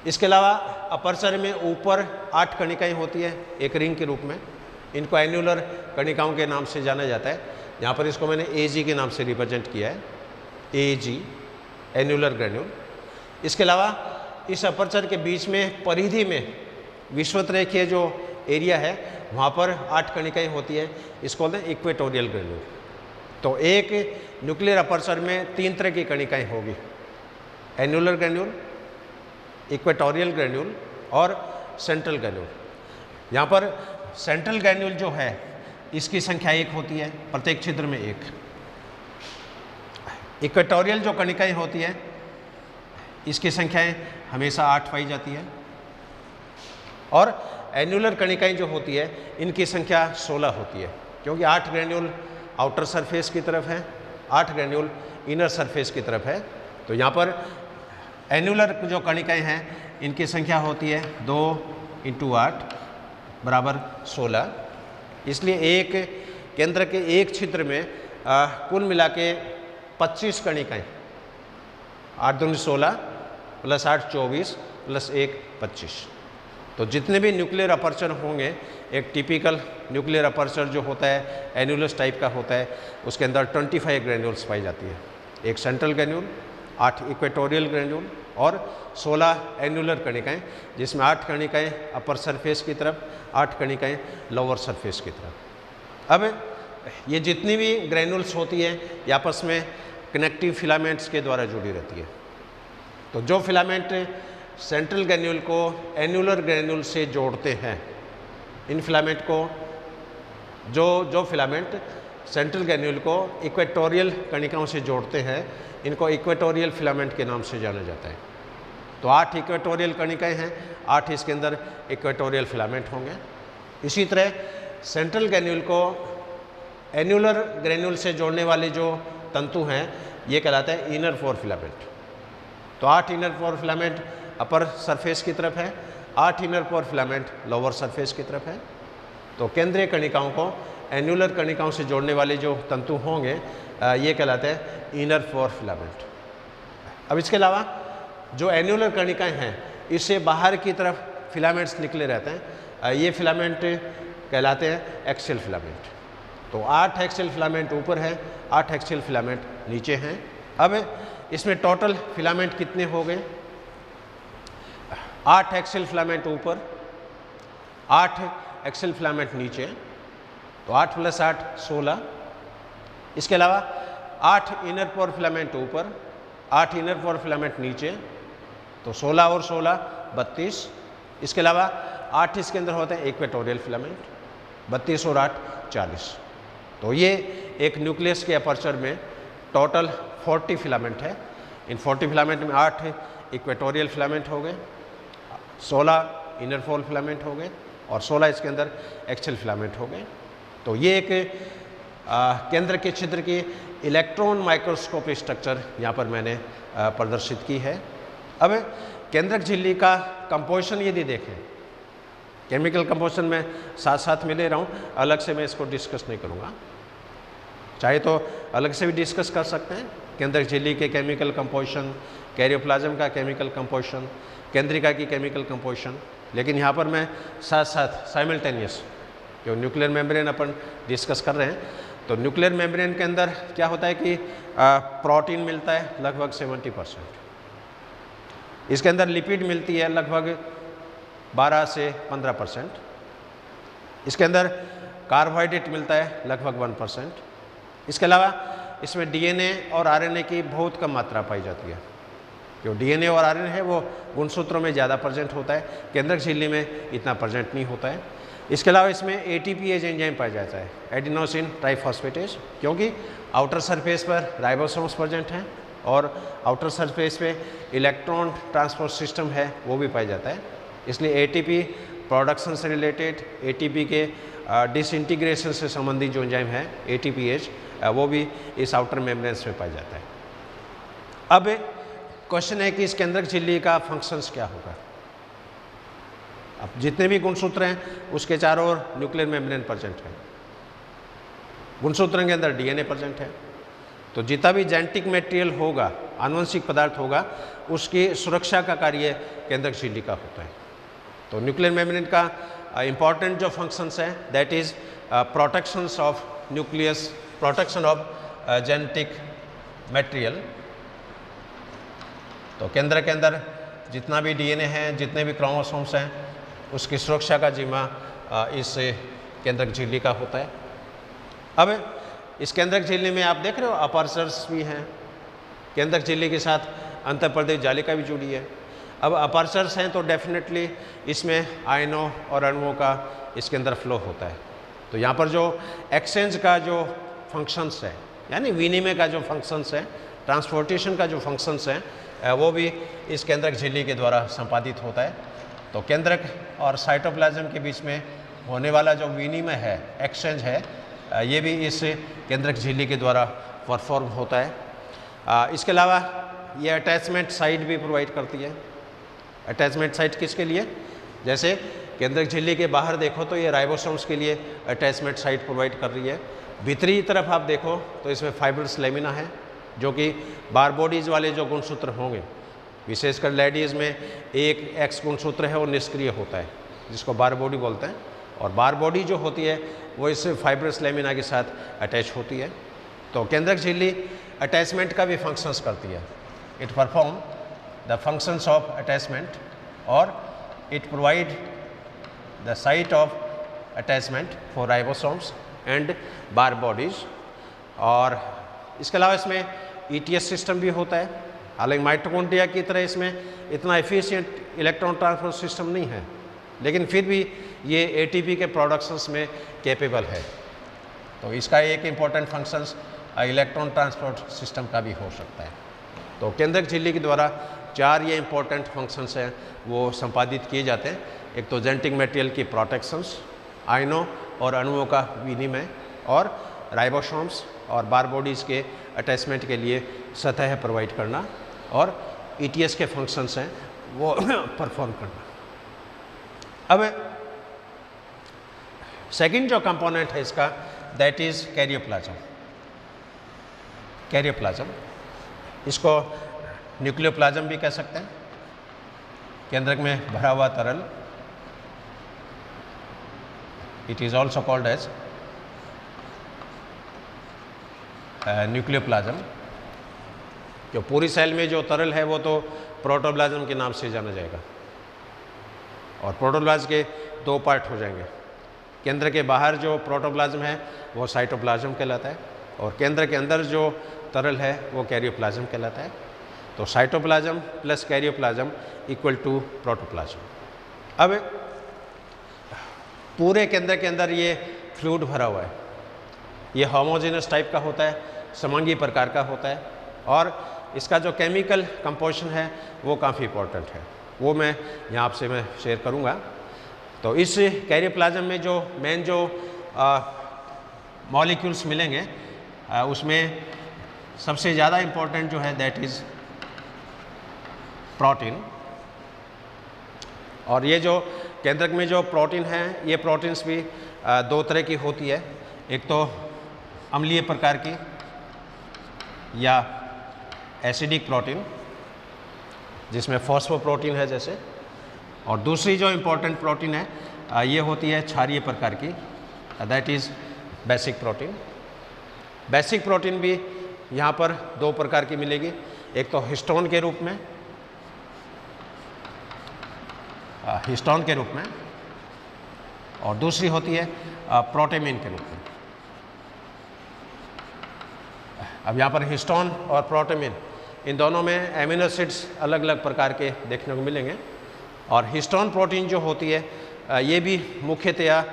S1: इसके अलावा अपर्चर में ऊपर 8 कणिकाएँ होती है एक रिंग के रूप में, इनको एन्यूलर कणिकाओं के नाम से जाना जाता है। यहाँ पर इसको मैंने AG के नाम से रिप्रेजेंट किया है, AG एन्यूलर ग्रैन्यूल। इसके अलावा इस अपर्चर के बीच में परिधि में विषुवत रेखीय जो एरिया है वहाँ पर 8 कणिकाएँ होती है, इसको बोलते हैं इक्वेटोरियल ग्रेन्यूल। तो एक न्यूक्लियर अपर्चर में 3 तरह की कणिकाएँ होगी, एन्युलर ग्रेन्यूल, इक्वेटोरियल ग्रेन्यूल और सेंट्रल ग्रेन्यूल। यहाँ पर सेंट्रल ग्रेन्यूल जो है इसकी संख्या 1 होती है, प्रत्येक छिद्र में 1। इक्वेटोरियल जो कणिकाएँ होती है इसकी संख्याएँ हमेशा 8 पाई जाती है, और एन्युलर कणिकाएँ जो होती है इनकी संख्या 16 होती है, क्योंकि 8 ग्रेन्यूल आउटर सरफेस की तरफ है, 8 ग्रेन्यूल इनर सरफेस की तरफ है। तो यहाँ पर एन्युलर जो कणिकाएँ हैं इनकी संख्या होती है 2 × 8 बराबर 16। इसलिए एक केंद्र के एक छिद्र में कुल मिला के 25 कणिकाएँ, 8 दूनी 16 + 8 24 + 1 25। तो जितने भी न्यूक्लियर अपर्चर होंगे, एक टिपिकल न्यूक्लियर अपर्चर जो होता है एन्युलस टाइप का होता है, उसके अंदर 25 ग्रेन्यूल्स पाई जाती है। एक सेंट्रल ग्रेन्यूल, 8 इक्वेटोरियल ग्रेन्यूल और 16 एन्युलर कणिकाएँ, जिसमें 8 कणिकाएँ अपर सरफेस की तरफ, 8 कणिकाएँ लोअर सरफेस की तरफ। अब ये जितनी भी ग्रेन्यूल्स होती है ये आपस में कनेक्टिव फिलामेंट्स के द्वारा जुड़ी रहती है। तो जो फिलामेंट सेंट्रल ग्रेन्यूल को एन्युलर ग्रेन्यूल से जोड़ते हैं, इन फिलामेंट को जो फिलामेंट सेंट्रल ग्रेन्यूल को इक्वेटोरियल कणिकाओं से जोड़ते हैं, इनको इक्वेटोरियल फिलामेंट के नाम से जाना जाता है। तो 8 इक्वेटोरियल कणिकाएँ हैं, 8 इसके अंदर इक्वेटोरियल फिलामेंट होंगे। इसी तरह सेंट्रल ग्रेन्यूल को एन्युलर ग्रेन्यूल से जोड़ने वाले जो तंतु हैं ये कहलाता है इनर 4 फिलामेंट। तो 8 इनर 4 फिलामेंट अपर सरफेस की तरफ है, 8 इनर 4 फिलामेंट लोअर सरफेस की तरफ है। तो केंद्रीय कणिकाओं को एन्युलर कणिकाओं से जोड़ने वाले जो तंतु होंगे ये कहलाते हैं इनर 4 फिलामेंट। अब इसके अलावा जो एन्युलर कणिकाएँ हैं इससे बाहर की तरफ फिलामेंट्स निकले रहते हैं, ये फिलामेंट कहलाते हैं एक्सियल फिलामेंट। तो 8 एक्सियल फिलामेंट ऊपर है, 8 एक्सियल फिलामेंट नीचे हैं। अब इसमें टोटल फिलामेंट कितने हो गए? 8 एक्सियल फिलामेंट ऊपर, 8 एक्सियल फिलामेंट नीचे, तो 8 + 8 16। इसके अलावा 8 इनर 4 फिलामेंट ऊपर, 8 इनर 4 फिलामेंट नीचे, तो 16 और 16 32। इसके अलावा 8 इसके अंदर होते हैं इक्वेटोरियल फिलामेंट, 32 और 8 40। तो ये एक न्यूक्लियस के अपर्चर में टोटल 40 फिलामेंट है। इन 40 फिलामेंट में 8 इक्वेटोरियल फिलामेंट हो गए, 16 इनर 4 फिलामेंट हो गए और 16 इसके अंदर एक्सियल फिलामेंट हो गए। तो ये एक केंद्र के छिद्र की इलेक्ट्रॉन माइक्रोस्कोप स्ट्रक्चर यहाँ पर मैंने प्रदर्शित की है। अब केंद्रक झिल्ली का कंपोजिशन यदि देखें, केमिकल कंपोजिशन में साथ साथ में ले रहा हूँ, अलग से मैं इसको डिस्कस नहीं करूँगा, चाहे तो अलग से भी डिस्कस कर सकते हैं। केंद्रक झिल्ली के केमिकल कंपोजिशन, कैरियोप्लाज्म का केमिकल कंपोजिशन, केंद्रिका की केमिकल कंपोजिशन, लेकिन यहाँ पर मैं साथ साथ साइमल्टेनियस जो न्यूक्लियर मेम्ब्रेन अपन डिस्कस कर रहे हैं, तो न्यूक्लियर मेम्ब्रेन के अंदर क्या होता है कि प्रोटीन मिलता है लगभग 70%, इसके अंदर लिपिड मिलती है लगभग 12 से 15%, इसके अंदर कार्बोहाइड्रेट मिलता है लगभग 1%। इसके अलावा इसमें डीएनए और आरएनए की बहुत कम मात्रा पाई जाती है। जो डीएनए और आरएनए है वो गुणसूत्रों में ज़्यादा प्रेजेंट होता है, केंद्रक झिल्ली में इतना प्रेजेंट नहीं होता है। इसके अलावा इसमें एटीपीएज एंजाइम पाया जाता है, एडिनोसिन ट्राइफॉस्फेटेज, क्योंकि आउटर सरफेस पर राइबोसोम्स प्रेजेंट हैं और आउटर सरफेस पे इलेक्ट्रॉन ट्रांसपोर्ट सिस्टम है वो भी पाया जाता है। इसलिए एटीपी प्रोडक्शन से रिलेटेड, एटीपी के डिसइंटीग्रेशन से संबंधित जो एंजाइम है एटीपीएज, वो भी इस आउटर मेम्ब्रेन्स में पाया जाता है। अब क्वेश्चन है कि इस केंद्रक झिल्ली का फंक्शंस क्या होगा। अब जितने भी गुणसूत्र हैं उसके चारों ओर न्यूक्लियर मेम्ब्रेन प्रेजेंट है, गुणसूत्र के अंदर डीएनए प्रेजेंट है, तो जितना भी जेनेटिक मटेरियल होगा, आनुवंशिक पदार्थ होगा, उसकी सुरक्षा का कार्य केंद्रक झिल्ली का होता है। तो न्यूक्लियर मेम्ब्रेन का इंपॉर्टेंट जो फंक्शंस हैं that is protections of nucleus, protection of genetic material. तो केंद्र के अंदर जितना भी डीएनए है, जितने भी क्रोमोसोम्स हैं, उसकी सुरक्षा का जिम्मा इस केंद्रक झिल्ली का होता है। अब इस केंद्रक झिल्ली में आप देख रहे हो अपर्चर्स भी हैं, केंद्रक झिल्ली के साथ अंतःप्रदेश जालिका भी जुड़ी है। अब अपर्चर्स हैं तो डेफिनेटली इसमें आयनों और अणुओं का इसके अंदर फ्लो होता है। तो यहाँ पर जो एक्सचेंज का जो फंक्शंस है, यानी विनिमय का जो फंक्शंस है, ट्रांसपोर्टेशन का जो फंक्शंस है, वो भी इस केंद्रक झिल्ली के द्वारा संपादित होता है। तो केंद्रक और साइटोप्लाज्म के बीच में होने वाला जो विनिमय है, एक्सचेंज है, ये भी इस केंद्रक झिल्ली के द्वारा परफॉर्म होता है। इसके अलावा ये अटैचमेंट साइट भी प्रोवाइड करती है। अटैचमेंट साइट किसके लिए? जैसे केंद्रक झिल्ली के बाहर देखो तो ये राइबोसोम्स के लिए अटैचमेंट साइट प्रोवाइड कर रही है। भीतरी तरफ आप देखो तो इसमें फाइब्रस लेमिना है, जो कि बार बॉडीज़ वाले जो गुणसूत्र होंगे, विशेषकर लेडीज़ में एक एक्स गुणसूत्र है वो निष्क्रिय होता है, जिसको बार बॉडी बोलते हैं, और बार बॉडी जो होती है वो इस फाइब्रस लेमिना के साथ अटैच होती है। तो केंद्रक झिल्ली अटैचमेंट का भी फंक्शंस करती है। It perform the functions of attachment और it provide the site of attachment for ribosomes and Barr bodies. और इसके अलावा इसमें ईटीएस सिस्टम भी होता है। हालांकि माइटोकॉन्ड्रिया की तरह इसमें इतना एफिशिएंट इलेक्ट्रॉन ट्रांसफर सिस्टम नहीं है, लेकिन फिर भी ये एटीपी के प्रोडक्शंस में कैपेबल है। तो इसका एक important functions electron transport system का भी हो सकता है। तो केंद्रक झिल्ली के द्वारा 4 ये इम्पॉर्टेंट फंक्शंस हैं वो संपादित किए जाते हैं। एक तो जेनेटिक मटेरियल की प्रोटेक्शंस, आयनों और अणुओं का विनिमय, और राइबोसोम्स और बार बॉडीज़ के अटैचमेंट के लिए सतह प्रोवाइड करना, और ईटीएस के फंक्शंस हैं वो परफॉर्म करना। अब सेकंड जो कंपोनेंट है इसका, दैट इज़ कैरियोप्लाज्म। कैरियोप्लाज्म, इसको न्यूक्लियोप्लाज्म भी कह सकते हैं। केंद्रक में भरा हुआ तरल, it is also called as nucleoplasm. जो पूरी सेल में जो तरल है वो तो प्रोटोप्लाज्म के नाम से जाना जाएगा, और प्रोटोप्लाज्म के 2 पार्ट हो जाएंगे। केंद्र के बाहर जो प्रोटोप्लाज्म है वो साइटोप्लाज्म कहलाता है, और केंद्र के अंदर जो तरल है वो कैरियोप्लाज्म कहलाता है। तो cytoplasm plus karyoplasm equal to protoplasm. अब पूरे केंद्र के अंदर ये फ्लूइड भरा हुआ है, ये होमोजेनस टाइप का होता है, समंगी प्रकार का होता है, और इसका जो केमिकल कंपोजिशन है वो काफ़ी इंपॉर्टेंट है, वो मैं यहाँ आपसे मैं शेयर करूँगा। तो इस कैरियोप्लाज्म में जो मेन जो मॉलिक्यूल्स मिलेंगे, उसमें सबसे ज़्यादा इम्पोर्टेंट जो है दैट इज़ प्रोटीन। और ये जो केंद्रक में जो प्रोटीन है, ये प्रोटीन्स भी 2 तरह की होती है। एक तो अम्लीय प्रकार की या एसिडिक प्रोटीन, जिसमें फॉस्फोप्रोटीन है जैसे, और दूसरी जो इम्पोर्टेंट प्रोटीन है ये होती है क्षारीय प्रकार की, that is basic protein. Basic protein भी यहाँ पर 2 प्रकार की मिलेगी, एक तो हिस्टोन के रूप में, और दूसरी होती है प्रोटेमिन के रूप में। अब यहाँ पर हिस्टोन और प्रोटेमिन, इन दोनों में एमिनो एसिड्स अलग अलग प्रकार के देखने को मिलेंगे। और हिस्टोन प्रोटीन जो होती है ये भी मुख्यतया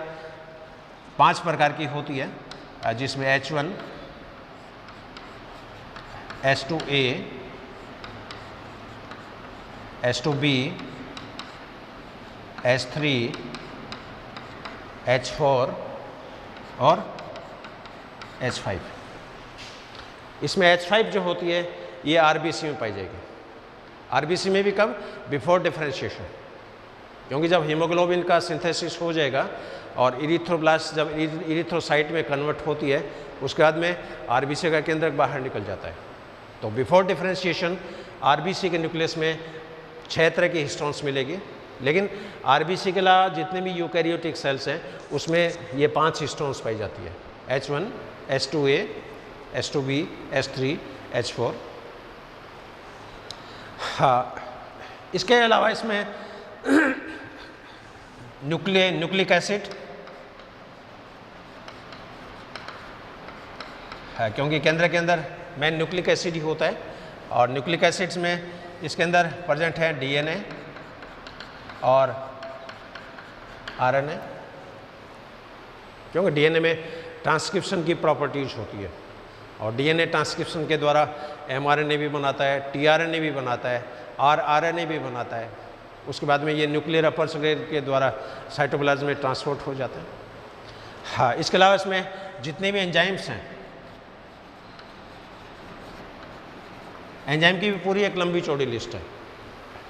S1: 5 प्रकार की होती है, जिसमें H1, H2A, H2B, H3, H4 और H5। इसमें H5 जो होती है ये आरबीसी में पाई जाएगी। आरबीसी में भी कब? बिफोर डिफरेंशिएशन, क्योंकि जब हीमोग्लोबिन का सिंथेसिस हो जाएगा और इरिथ्रोब्लास्ट जब इरिथ्रोसाइट में कन्वर्ट होती है, उसके बाद में आरबीसी का केंद्रक बाहर निकल जाता है। तो बिफोर डिफरेंशिएशन आरबीसी के न्यूक्लियस में 6 तरह की हिस्टोन्स मिलेगी, लेकिन आरबीसी के अलावा जितने भी यूकैरियोटिक सेल्स हैं उसमें ये 5 हिस्टोन्स पाई जाती है, H1, H2A, H2B, H3, H4। हाँ, इसके अलावा इसमें न्यूक्लिक एसिड क्योंकि केंद्र के अंदर मेन न्यूक्लिक एसिड ही होता है और न्यूक्लिक एसिड्स में इसके अंदर प्रेजेंट है डीएनए और आरएनए, क्योंकि डीएनए में ट्रांसक्रिप्शन की प्रॉपर्टीज होती है और डीएनए ट्रांसक्रिप्शन के द्वारा एमआरएनए भी बनाता है, टीआरएनए भी बनाता है और आरएनए भी बनाता है। उसके बाद में ये न्यूक्लियर अपर्स के द्वारा साइटोप्लाज्म में ट्रांसपोर्ट हो जाता है। हाँ, इसके अलावा इसमें जितने भी एंजाइम्स हैं, एंजाइम की भी पूरी एक लंबी चौड़ी लिस्ट है।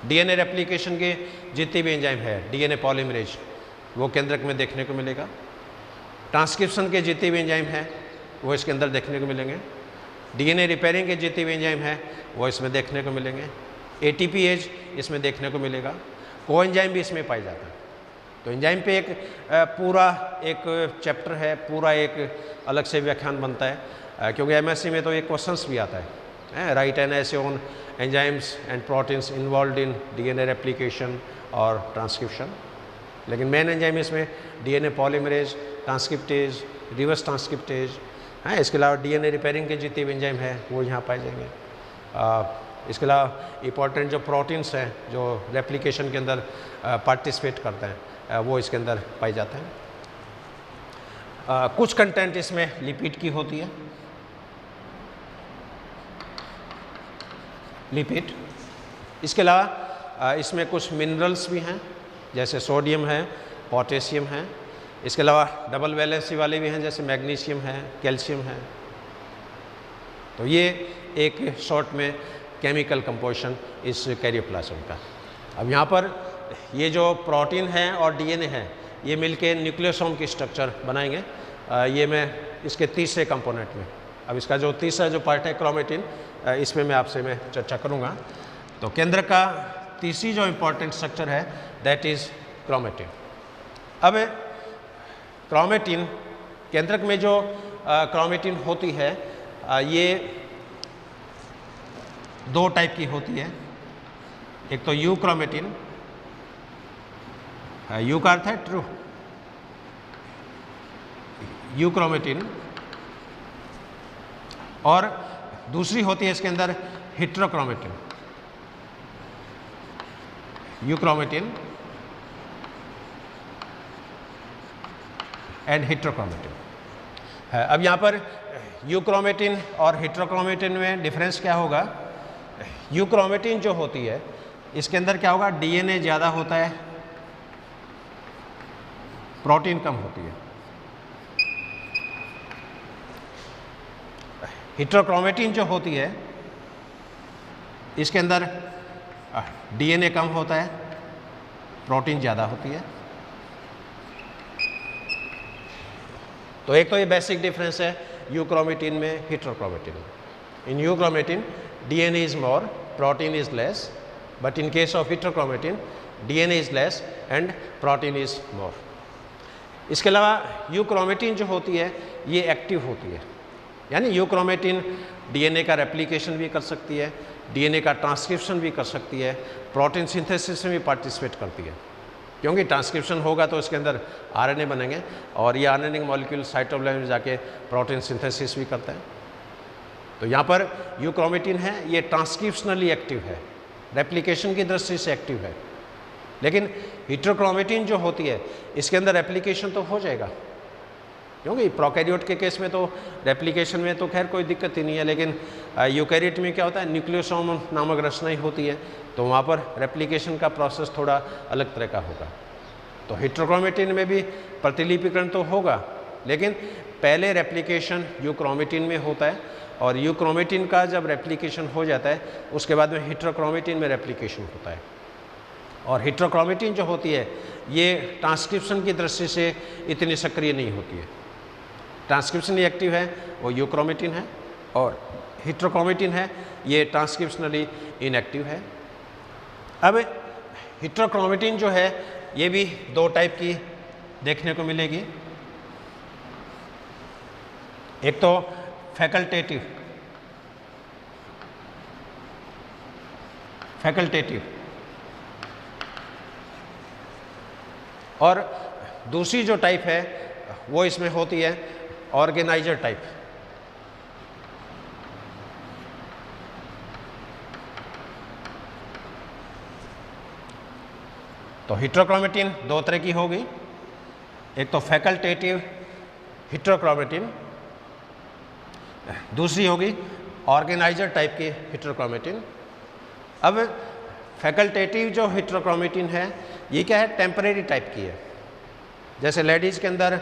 S1: डीएनए रेप्लिकेशन के जितने भी एंजाइम है, डीएनए पॉलीमरेज वो केंद्रक में देखने को मिलेगा। ट्रांसक्रिप्शन के जितने भी एंजाइम हैं वो इसके अंदर देखने को मिलेंगे। डीएनए रिपेयरिंग के जितने भी एंजाइम हैं वो इसमें देखने को मिलेंगे। एटीपीएज इसमें देखने को मिलेगा। कोएंजाइम भी इसमें पाए जाता है। तो एंजाइम पे एक पूरा एक चैप्टर है, पूरा एक अलग से व्याख्यान बनता है, क्योंकि एमएससी में तो एक क्वेश्चंस भी आता है, right an essay on enzymes and proteins involved in DNA replication और ट्रांसक्रिप्शन। लेकिन मेन एंजाइम इसमें DNA polymerase, transcriptase, reverse transcriptase हैं। इसके अलावा डीएनए रिपेयरिंग के जितने भी एंजाइम हैं वो यहाँ पाए जाएंगे। इसके अलावा इंपॉर्टेंट जो प्रोटीन्स हैं जो रेप्लिकेशन के अंदर पार्टिसिपेट करते हैं वो इसके अंदर पाए जाते हैं। कुछ कंटेंट इसमें लिपिड की होती है, लिपिड। इसके अलावा इसमें कुछ मिनरल्स भी हैं, जैसे सोडियम है, पोटेशियम है। इसके अलावा डबल वैलेंसी वाले भी हैं, जैसे मैग्नीशियम है, कैल्शियम है। तो ये एक शॉर्ट में केमिकल कंपोजिशन इस कैरियोप्लाज्म का। अब यहाँ पर ये जो प्रोटीन है और डीएनए है ये मिलके न्यूक्लियोसोम की स्ट्रक्चर बनाएंगे। ये मैं इसके तीसरे कंपोनेंट में, अब इसका जो तीसरा जो पार्ट है क्रोमेटिन, इसमें मैं आपसे चर्चा करूँगा। तो केंद्र का तीसरी जो इम्पोर्टेंट स्ट्रक्चर है दैट इज़ क्रोमेटिन। अब क्रोमेटिन, केंद्रक में जो क्रोमेटिन होती है ये दो टाइप की होती है। एक तो यू क्रोमेटिन, यू का अर्थ है ट्रू, यू क्रोमेटिन, और दूसरी होती है इसके अंदर हेटेरोक्रोमेटिन, यू क्रोमेटिन एंड हेटेरोक्रोमेटिन। अब यहाँ पर यू क्रोमेटिन और हेटेरोक्रोमेटिन में डिफरेंस क्या होगा? यू क्रोमेटिन जो होती है इसके अंदर क्या होगा, डीएनए ज़्यादा होता है, प्रोटीन कम होती है। हेटेरोक्रोमेटिन जो होती है इसके अंदर डीएनए कम होता है, प्रोटीन ज़्यादा होती है। तो एक तो ये बेसिक डिफरेंस है यू क्रोमेटिन में, हेटेरोक्रोमेटिन में। In euchromatin DNA is more, protein is less, but in case of heterochromatin DNA is less and protein is more. इसके अलावा यू क्रोमेटिन जो होती है ये एक्टिव होती है, यानी यू क्रोमेटिन डीएनए का रेप्लिकेशन भी कर सकती है, डीएनए का ट्रांसक्रिप्शन भी कर सकती है, प्रोटीन सिंथेसिस में भी पार्टिसिपेट करती है। क्योंकि ट्रांसक्रिप्शन होगा तो इसके अंदर आरएनए बनेंगे और ये आरएनए मॉलिक्यूल साइटोप्लाज्म में जाके प्रोटीन सिंथेसिस भी करता है। तो यहाँ पर यू क्रोमेटिन है ये ट्रांसक्रिप्शनली एक्टिव है, रेप्लिकेशन की दृष्टि से एक्टिव है। लेकिन हेटेरोक्रोमेटिन जो होती है इसके अंदर रेप्लिकेशन तो हो जाएगा, क्योंकि प्रोकैरियोट के केस में तो रेप्लिकेशन में तो खैर कोई दिक्कत ही नहीं है। लेकिन यूकैरियोट में क्या होता है, न्यूक्लियोसोम नामक रचना ही होती है, तो वहाँ पर रेप्लिकेशन का प्रोसेस थोड़ा अलग तरह का होगा। तो हेटेरोक्रोमेटिन में भी प्रतिलिपिकरण तो होगा, लेकिन पहले रेप्लिकेशन यू क्रोमेटिन में होता है और यू क्रोमेटिन का जब रेप्लिकेशन हो जाता है उसके बाद में हेटेरोक्रोमेटिन में रेप्लिकेशन होता है। और हेटेरोक्रोमेटिन जो होती है ये ट्रांसक्रिप्शन की दृष्टि से इतनी सक्रिय नहीं होती है। ट्रांसक्रिप्शनली एक्टिव है वो यू क्रोमेटिन है, और हेटेरोक्रोमेटिन है ये ट्रांसक्रिप्शनली इनएक्टिव है। अब हेटेरोक्रोमेटिन जो है ये भी दो टाइप की देखने को मिलेगी। एक तो फैकल्टेटिव, और दूसरी जो टाइप है वो इसमें होती है ऑर्गेनाइजर टाइप। तो हेटेरोक्रोमेटिन दो तरह की होगी, एक तो फैकल्टेटिव हेटेरोक्रोमेटिन, दूसरी होगी ऑर्गेनाइजर टाइप की हेटेरोक्रोमेटिन। अब फैकल्टेटिव जो हेटेरोक्रोमेटिन है ये क्या है, टेम्परेरी टाइप की है। जैसे लेडीज़ के अंदर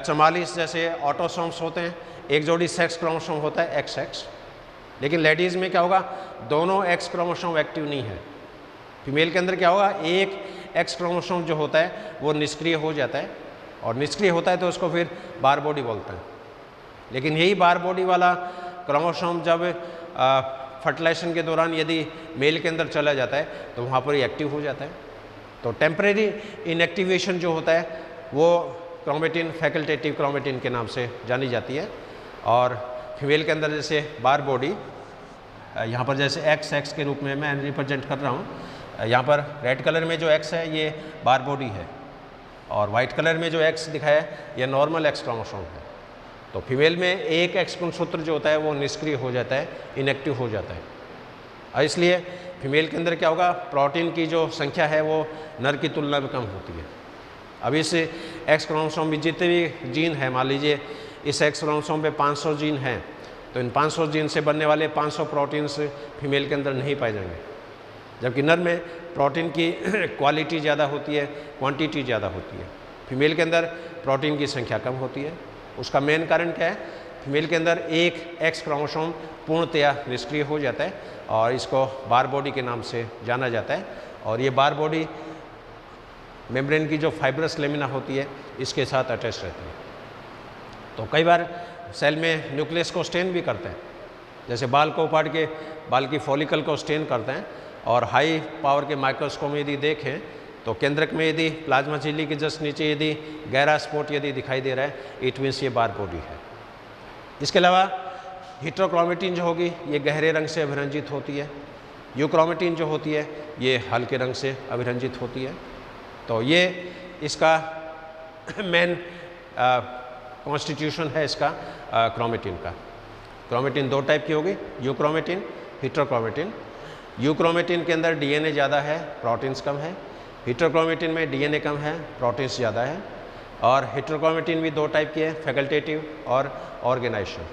S1: 44 जैसे ऑटोसोम्स होते हैं, एक जोड़ी सेक्स क्रोमोसोम होता है XX, लेकिन लेडीज़ में क्या होगा, दोनों X क्रोमोसोम एक्टिव नहीं है। फीमेल के अंदर क्या होगा, एक X क्रोमोसोम जो होता है वो निष्क्रिय हो जाता है, और निष्क्रिय होता है तो उसको फिर बार बॉडी बोलते हैं। लेकिन यही बार बॉडी वाला क्रोमोसोम जब फर्टिलाइजेशन के दौरान यदि मेल के अंदर चला जाता है तो वहाँ पर ही एक्टिव हो जाता है। तो टेम्परेरी इनएक्टिवेशन जो होता है वो क्रोमेटिन फैकल्टेटिव क्रोमेटिन के नाम से जानी जाती है। और फीमेल के अंदर जैसे बार बॉडी, यहाँ पर जैसे XX के रूप में मैं रिप्रेजेंट कर रहा हूँ, यहाँ पर रेड कलर में जो X है ये बार बॉडी है, और वाइट कलर में जो X दिखाया है ये नॉर्मल X क्रोमोसोम है। तो फीमेल में एक X गुणसूत्र जो होता है वो निष्क्रिय हो जाता है, इनएक्टिव हो जाता है, और इसलिए फीमेल के अंदर क्या होगा, प्रोटीन की जो संख्या है वो नर की तुलना में कम होती है। अब इस X क्रोमोसोम में जितने भी जीन हैं, मान लीजिए इस X क्रोमोसोम पे 500 जीन हैं, तो इन 500 जीन से बनने वाले 500 प्रोटीन्स फीमेल के अंदर नहीं पाए जाएंगे, जबकि नर में प्रोटीन की क्वालिटी ज़्यादा होती है, क्वांटिटी ज़्यादा होती है। फीमेल के अंदर प्रोटीन की संख्या कम होती है। उसका मेन कारण क्या है, फीमेल के अंदर एक X क्रोमोसोम पूर्णतया निष्क्रिय हो जाता है, और इसको बार बॉडी के नाम से जाना जाता है। और ये बार बॉडी मेम्ब्रेन की जो फाइब्रस लेमिना होती है इसके साथ अटैच रहती है। तो कई बार सेल में न्यूक्लियस को स्टेन भी करते हैं, जैसे बाल को उपाड़ के बाल की फॉलिकल को स्टेन करते हैं, और हाई पावर के माइक्रोस्कोप में यदि देखें तो केंद्रक में यदि प्लाज्मा झिल्ली के जस्ट नीचे यदि गहरा स्पॉट यदि दिखाई दे रहा है, इट मीन्स ये बार बॉडी है। इसके अलावा हेटेरोक्रोमेटिन जो होगी ये गहरे रंग से अभिरंजित होती है, यूक्रोमेटिन जो होती है ये हल्के रंग से अभिरंजित होती है। तो ये इसका मेन कॉन्स्टिट्यूशन है इसका क्रोमेटिन का। क्रोमेटिन दो टाइप की होगी, यूक्रोमेटिन, हेटेरोक्रोमेटिन। यूक्रोमेटिन के अंदर DNA ज़्यादा है, प्रोटीन्स कम है। हेटेरोक्रोमेटिन में DNA कम है, प्रोटीन्स ज़्यादा है। और हेटेरोक्रोमेटिन भी दो टाइप की है, फैकल्टेटिव और ऑर्गेनाइजेशन।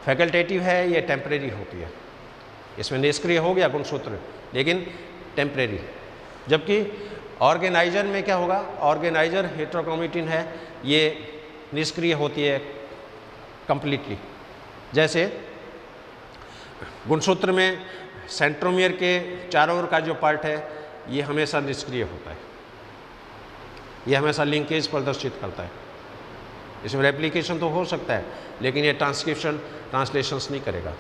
S1: फैकल्टेटिव है ये टेम्परेरी होती है, इसमें निष्क्रिय हो गया गुणसूत्र लेकिन टेम्परेरी। जबकि ऑर्गेनाइजर में क्या होगा, ऑर्गेनाइजर हेटेरोक्रोमेटिन है ये निष्क्रिय होती है कंप्लीटली। जैसे गुणसूत्र में सेंट्रोमियर के चारों ओर का जो पार्ट है ये हमेशा निष्क्रिय होता है, ये हमेशा लिंकेज प्रदर्शित करता है। इसमें रेप्लिकेशन तो हो सकता है लेकिन ये ट्रांसलेशंस नहीं करेगा,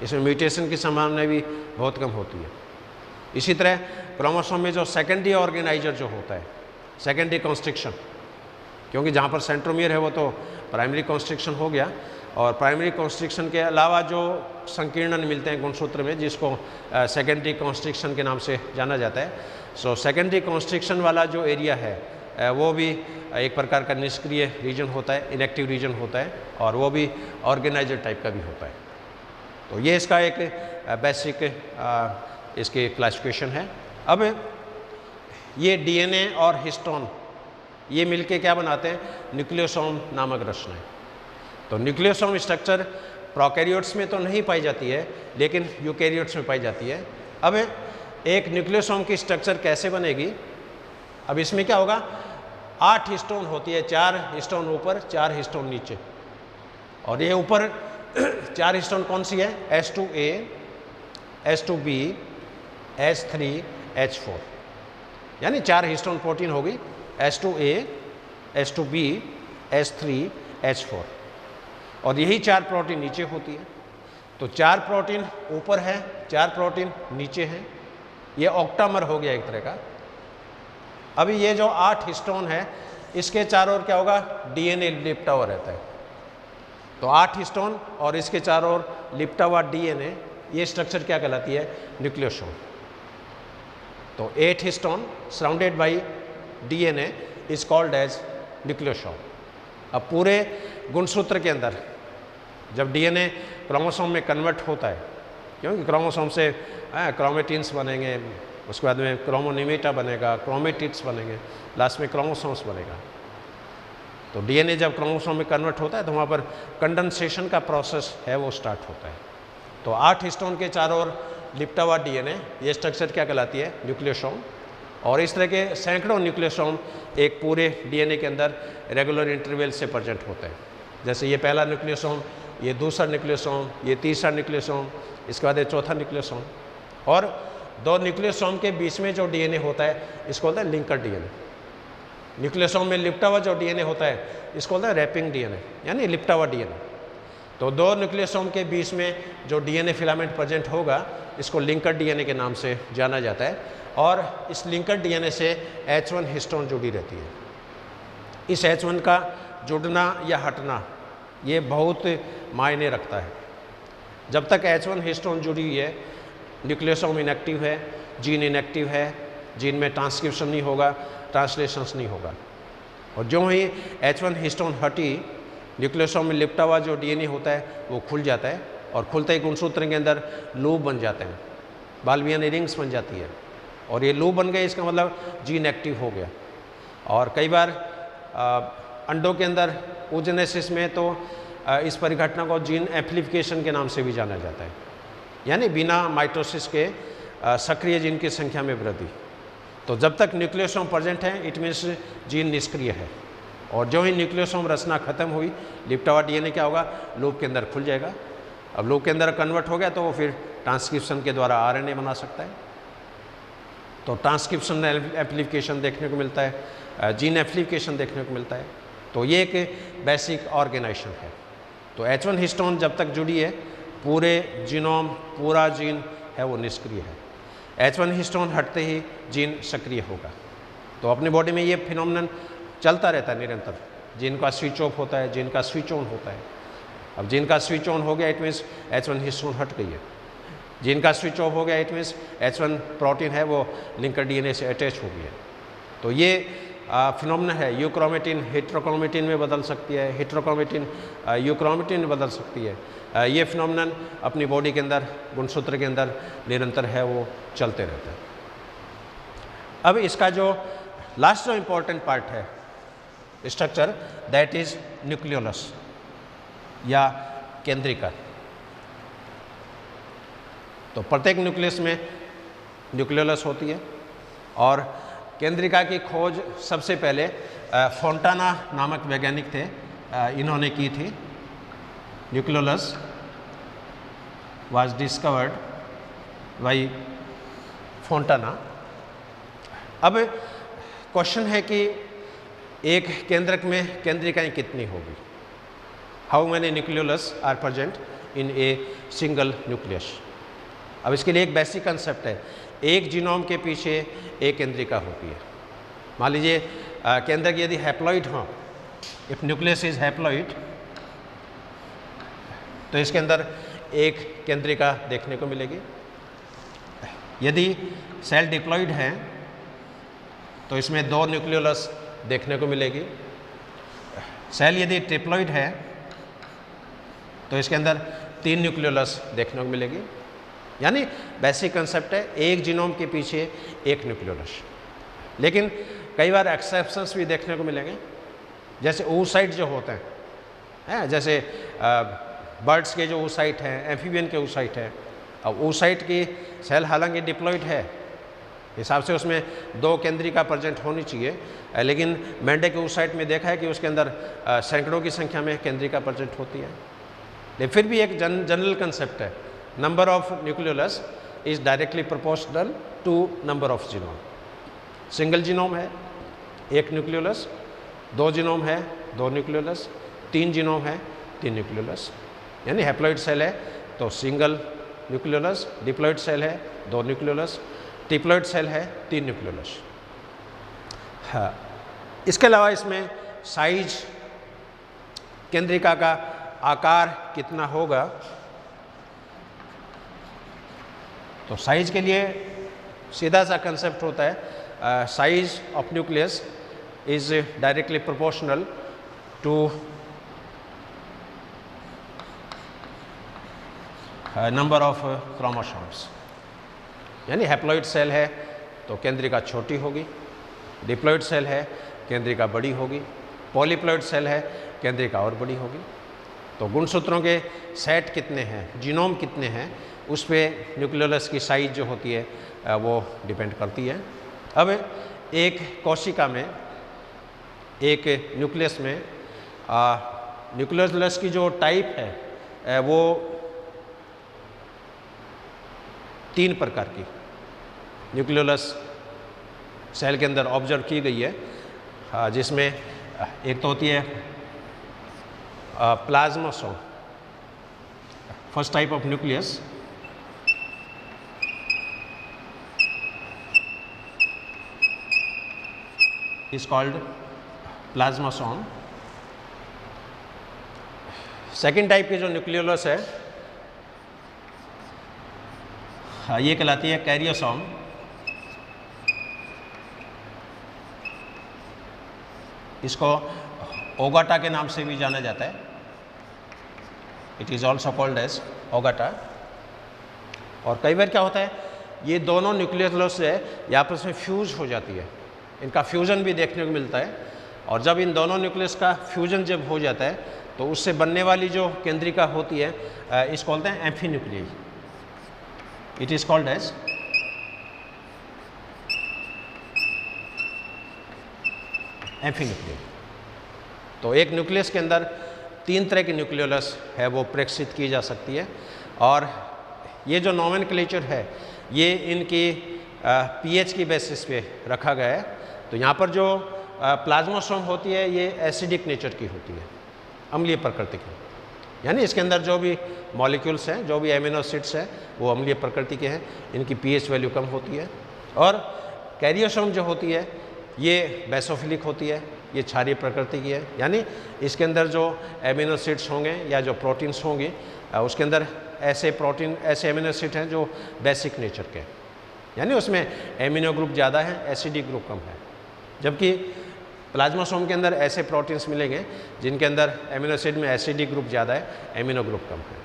S1: इसमें म्यूटेशन की संभावना भी बहुत कम होती है। इसी तरह क्रोमोसोम में जो सेकेंडरी ऑर्गेनाइजर जो होता है, सेकेंडरी कॉन्स्ट्रिक्शन, क्योंकि जहाँ पर सेंट्रोमियर है वो तो प्राइमरी कॉन्स्ट्रिक्शन हो गया, और प्राइमरी कॉन्स्ट्रिक्शन के अलावा जो संकीर्णन मिलते हैं गुणसूत्र में जिसको सेकेंडरी कॉन्स्ट्रिक्शन के नाम से जाना जाता है। सो सेकेंडरी कॉन्स्ट्रिक्शन वाला जो एरिया है वो भी एक प्रकार का निष्क्रिय रीजन होता है, इनएक्टिव रीजन होता है, और वो भी ऑर्गेनाइजर टाइप का भी होता है। तो ये इसका एक बेसिक इसकी क्लासिफिकेशन है। अब ये DNA और हिस्टोन ये मिलके क्या बनाते हैं, न्यूक्लियोसोम नामक रचनाएं। तो न्यूक्लियोसोम स्ट्रक्चर प्रोकैरियोट्स में तो नहीं पाई जाती है लेकिन यूकैरियोट्स में पाई जाती है। अब एक न्यूक्लियोसोम की स्ट्रक्चर कैसे बनेगी, अब इसमें क्या होगा, 8 हिस्टोन होती है, 4 हिस्टोन ऊपर 4 हिस्टोन नीचे, और ये ऊपर 4 हिस्टोन कौन सी है, H2A, H2B, H3, H4, यानी 4 हिस्टोन प्रोटीन होगी, H2A, H2B, H3, H4, और यही 4 प्रोटीन नीचे होती है। तो 4 प्रोटीन ऊपर है, 4 प्रोटीन नीचे हैं, ये ऑक्टामर हो गया एक तरह का। अभी ये जो 8 हिस्टोन है इसके चारों ओर क्या होगा, DNA लिपटा हुआ रहता है। तो 8 हिस्टोन और इसके चारों ओर लिपटा हुआ DNA, ये स्ट्रक्चर क्या कहलाती है, न्यूक्लियोसोम। तो 8 histone surrounded by DNA is called as nucleosome. अब पूरे गुणसूत्र के अंदर जब DNA क्रोमोसोम में कन्वर्ट होता है, क्योंकि क्रोमोसोम से क्रोमेटिन्स बनेंगे, उसके बाद में क्रोमोनिमेटा बनेगा, क्रोमेटिड्स बनेंगे, लास्ट में क्रोमोसोम्स बनेगा। तो डीएनए जब क्रोमोसोम में कन्वर्ट होता है तो वहाँ पर कंडेंसेशन का प्रोसेस है वो स्टार्ट होता है। तो 8 हिस्टोन के चारों ओर लिपटा हुआ डीएनए, ये स्ट्रक्चर क्या कहलाती है? न्यूक्लियोसोम। और इस तरह के सैकड़ों न्यूक्लियोसोम एक पूरे डीएनए के अंदर रेगुलर इंटरवल से प्रेजेंट होते हैं। जैसे ये पहला न्यूक्लियोसोम, ये दूसरा न्यूक्लियोसोम, ये तीसरा न्यूक्लियोसोम, इसके बाद ये चौथा न्यूक्लियोसोम। और 2 न्यूक्लियोसोम के बीच में जो डीएनए होता है इसको बोलते हैं लिंकर डीएनए। न्यूक्लियोसोम में लिपटा हुआ जो डीएनए होता है इसको बोलते हैं रैपिंग डीएनए, यानी लिपटा हुआ डीएनए। तो 2 न्यूक्लियोसोम के बीच में जो डीएनए फिलामेंट प्रेजेंट होगा इसको लिंकर डीएनए के नाम से जाना जाता है। और इस लिंकर डीएनए से H1 हिस्टोन जुड़ी रहती है। इस H1 का जुड़ना या हटना ये बहुत मायने रखता है। जब तक H1 हिस्टोन जुड़ी हुई है, न्यूक्लियोसोम इनएक्टिव है, जीन इनएक्टिव है, जीन में ट्रांसक्रिप्शन नहीं होगा, ट्रांसलेशंस नहीं होगा। और जो ही H1 हिस्टोन हटी, न्यूक्लियोसोम में लिपटा हुआ जो डीएनए होता है वो खुल जाता है, और खुलते ही गुणसूत्र के अंदर लूप बन जाते हैं, बाल्बियन रिंग्स बन जाती है। और ये लूप बन गए इसका मतलब जीन एक्टिव हो गया। और कई बार अंडों के अंदर oogenesis में तो इस परिघटना को जीन एम्प्लीफिकेशन के नाम से भी जाना जाता है, यानी बिना माइटोसिस के सक्रिय जीन की संख्या में वृद्धि। तो जब तक न्यूक्लियोसोम प्रेजेंट है इट मीन्स जीन निष्क्रिय है। और जो ही न्यूक्लियोसोम रचना खत्म हुई, लिपटा हुआ डीएनए क्या होगा? लूप के अंदर खुल जाएगा। अब लूप के अंदर कन्वर्ट हो गया तो वो फिर ट्रांसक्रिप्शन के द्वारा आरएनए बना सकता है। तो ट्रांसक्रिप्शन एम्प्लीफिकेशन देखने को मिलता है, जीन एम्प्लीफिकेशन देखने को मिलता है। तो ये एक बेसिक ऑर्गेनाइजेशन है। तो H1 हिस्टोन जब तक जुड़ी है, पूरे जीनोम, पूरा जीन है वो निष्क्रिय है। H1 हिस्टोन हटते ही जीन सक्रिय होगा। तो अपनी बॉडी में ये फिनोमेनन चलता रहता है निरंतर। जीन का स्विच ऑफ होता है, जीन का स्विच ऑन होता है। अब जीन का स्विच ऑन हो गया इट मीन्स H1 हिस्टोन हट गई है। जीन का स्विच ऑफ हो गया इट मीन्स H1 प्रोटीन है वो लिंकर डीएनए से अटैच हो गई है। तो ये फिनोमेना है। यूक्रोमेटिन हेट्रोक्रोमेटिन में बदल सकती है, हेट्रोक्रोमेटिन यूक्रोमेटिन में बदल सकती है। ये फिनोमेनन अपनी बॉडी के अंदर, गुणसूत्र के अंदर निरंतर है वो चलते रहते हैं। अब इसका जो लास्ट जो इम्पोर्टेंट पार्ट है स्ट्रक्चर, दैट इज न्यूक्लियोलस या केंद्रिका। तो प्रत्येक न्यूक्लियस में न्यूक्लियोलस होती है। और केंद्रिका की खोज सबसे पहले फोंटाना नामक वैज्ञानिक थे, इन्होंने की थी। Nucleolus was discovered by Fontana. अब क्वेश्चन है कि एक केंद्रक में केंद्रिकाएं कितनी होगी? How many nucleolus are present in a single nucleus? अब इसके लिए एक बेसिक कंसेप्ट है, एक जीनोम के पीछे एक केंद्रिका होती है। मान लीजिए केंद्रक यदि हैप्लॉइड हो, इफ न्यूक्लियस इज हैप्लॉइड, तो इसके अंदर एक केंद्रिका देखने को मिलेगी। यदि सेल डिप्लॉइड है तो इसमें 2 न्यूक्लियोलस देखने को मिलेगी। सेल यदि ट्रिप्लॉइड है तो इसके अंदर 3 न्यूक्लियोलस देखने को मिलेगी। यानी बेसिक कंसेप्ट है, एक जीनोम के पीछे एक न्यूक्लियोलस। लेकिन कई बार एक्सेप्शंस भी देखने को मिलेंगे, जैसे oocyte जो होते हैं, जैसे बर्ड्स के जो oocyte हैं, एम्फीबियन के oocyte है। अब oocyte की सेल हालांकि डिप्लॉइड है, हिसाब से उसमें 2 केंद्रिका प्रेजेंट होनी चाहिए, लेकिन मेंढक के oocyte में देखा है कि उसके अंदर सैकड़ों की संख्या में केंद्रिका प्रेजेंट होती है। लेकिन फिर भी एक जनरल कंसेप्ट है, number of nucleolus is directly proportional to number of genome. Single genome है 1 न्यूक्लियोलस, 2 जीनोम है 2 न्यूक्लियोलस, 3 जीनोम है 3 न्यूक्लियोलस। यानी हैप्लॉइड सेल है तो सिंगल न्यूक्लियोलस, डिप्लॉइड सेल है 2 न्यूक्लियोलस, ट्रिप्लॉइड सेल है 3 न्यूक्लियोलस। हाँ, इसके अलावा इसमें साइज, केंद्रिका का आकार कितना होगा, तो साइज के लिए सीधा सा कंसेप्ट होता है, size of nucleus is directly proportional to number of chromosomes. यानी हैप्लॉइड सेल है तो केंद्रिका छोटी होगी, डिप्लॉइड सेल है केंद्रिका बड़ी होगी, पॉलीप्लॉइड सेल है केंद्रिका और बड़ी होगी। तो गुणसूत्रों के सेट कितने हैं, जीनोम कितने हैं, उस पर न्यूक्लियोलस की साइज जो होती है वो डिपेंड करती है। अब एक कोशिका में, एक न्यूक्लियस में न्यूक्लियोलस की जो टाइप है वो 3 प्रकार की न्यूक्लियोलस सेल के अंदर ऑब्जर्व की गई है, जिसमें एक तो होती है plasmasome, first type of nucleus, is called plasmasome। Second type की जो न्यूक्लियोलस है ये कहलाती है कैरियोसोम। इसको ओगाटा के नाम से भी जाना जाता है, it is also called as Ogata. और कई बार क्या होता है, ये दोनों न्यूक्लियोलस है ये आपस में फ्यूज हो जाती है, इनका फ्यूज़न भी देखने को मिलता है। और जब इन दोनों न्यूक्लियस का फ्यूजन जब हो जाता है तो उससे बनने वाली जो केंद्रिका होती है इसको बोलते हैं एम्फीन्यूक्लियई, इट इज़ कॉल्ड एज एम्फीन्यूक्लियई। तो एक न्यूक्लियस के अंदर 3 तरह की न्यूक्लियोलस है वो प्रेक्षित की जा सकती है। और ये जो नोमेनक्लेचर है ये इनकी पीएच की बेसिस पे रखा गया है। तो यहाँ पर जो प्लाज्मासोम होती है ये एसिडिक नेचर की होती है, अम्लीय प्रकृति की, यानी इसके अंदर जो भी मॉलिक्यूल्स हैं, जो भी एमिनो एसिड्स हैं वो अम्लीय प्रकृति के हैं, इनकी पीएच वैल्यू कम होती है। और कैरियोसोम जो होती है ये बेसोफिलिक होती है, ये क्षारीय प्रकृति की है, यानी इसके अंदर जो एमिनो एसिड्स होंगे या जो प्रोटीन्स होंगी उसके अंदर ऐसे प्रोटीन, ऐसे एमिनो एसिड हैं जो बेसिक नेचर के, यानी उसमें एमिनो ग्रुप ज़्यादा है, एसिडिक ग्रुप कम है। जबकि प्लाज्मासोम के अंदर ऐसे प्रोटीन्स मिलेंगे जिनके अंदर एमिनो एसिड में एसिडिक ग्रुप ज़्यादा है, एमिनो ग्रुप कम है।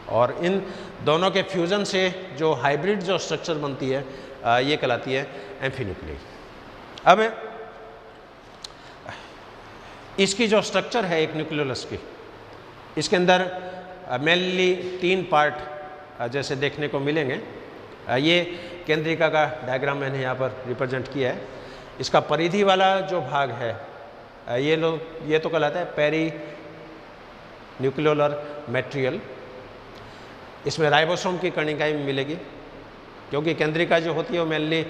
S1: और इन दोनों के फ्यूज़न से जो हाइब्रिड जो स्ट्रक्चर बनती है ये कहलाती है एम्फीन्यूक्लियई। अब इसकी जो स्ट्रक्चर है एक न्यूक्लियोलस की, इसके अंदर मेनली 3 पार्ट जैसे देखने को मिलेंगे। ये केंद्रिका का डायग्राम मैंने यहाँ पर रिप्रेजेंट किया है। इसका परिधि वाला जो भाग है ये तो कहलाता है पेरी न्यूक्लियोलर मैटेरियल। इसमें राइबोसोम की कणिकाएँ मिलेगी, क्योंकि केंद्रिका जो होती है वो मेनली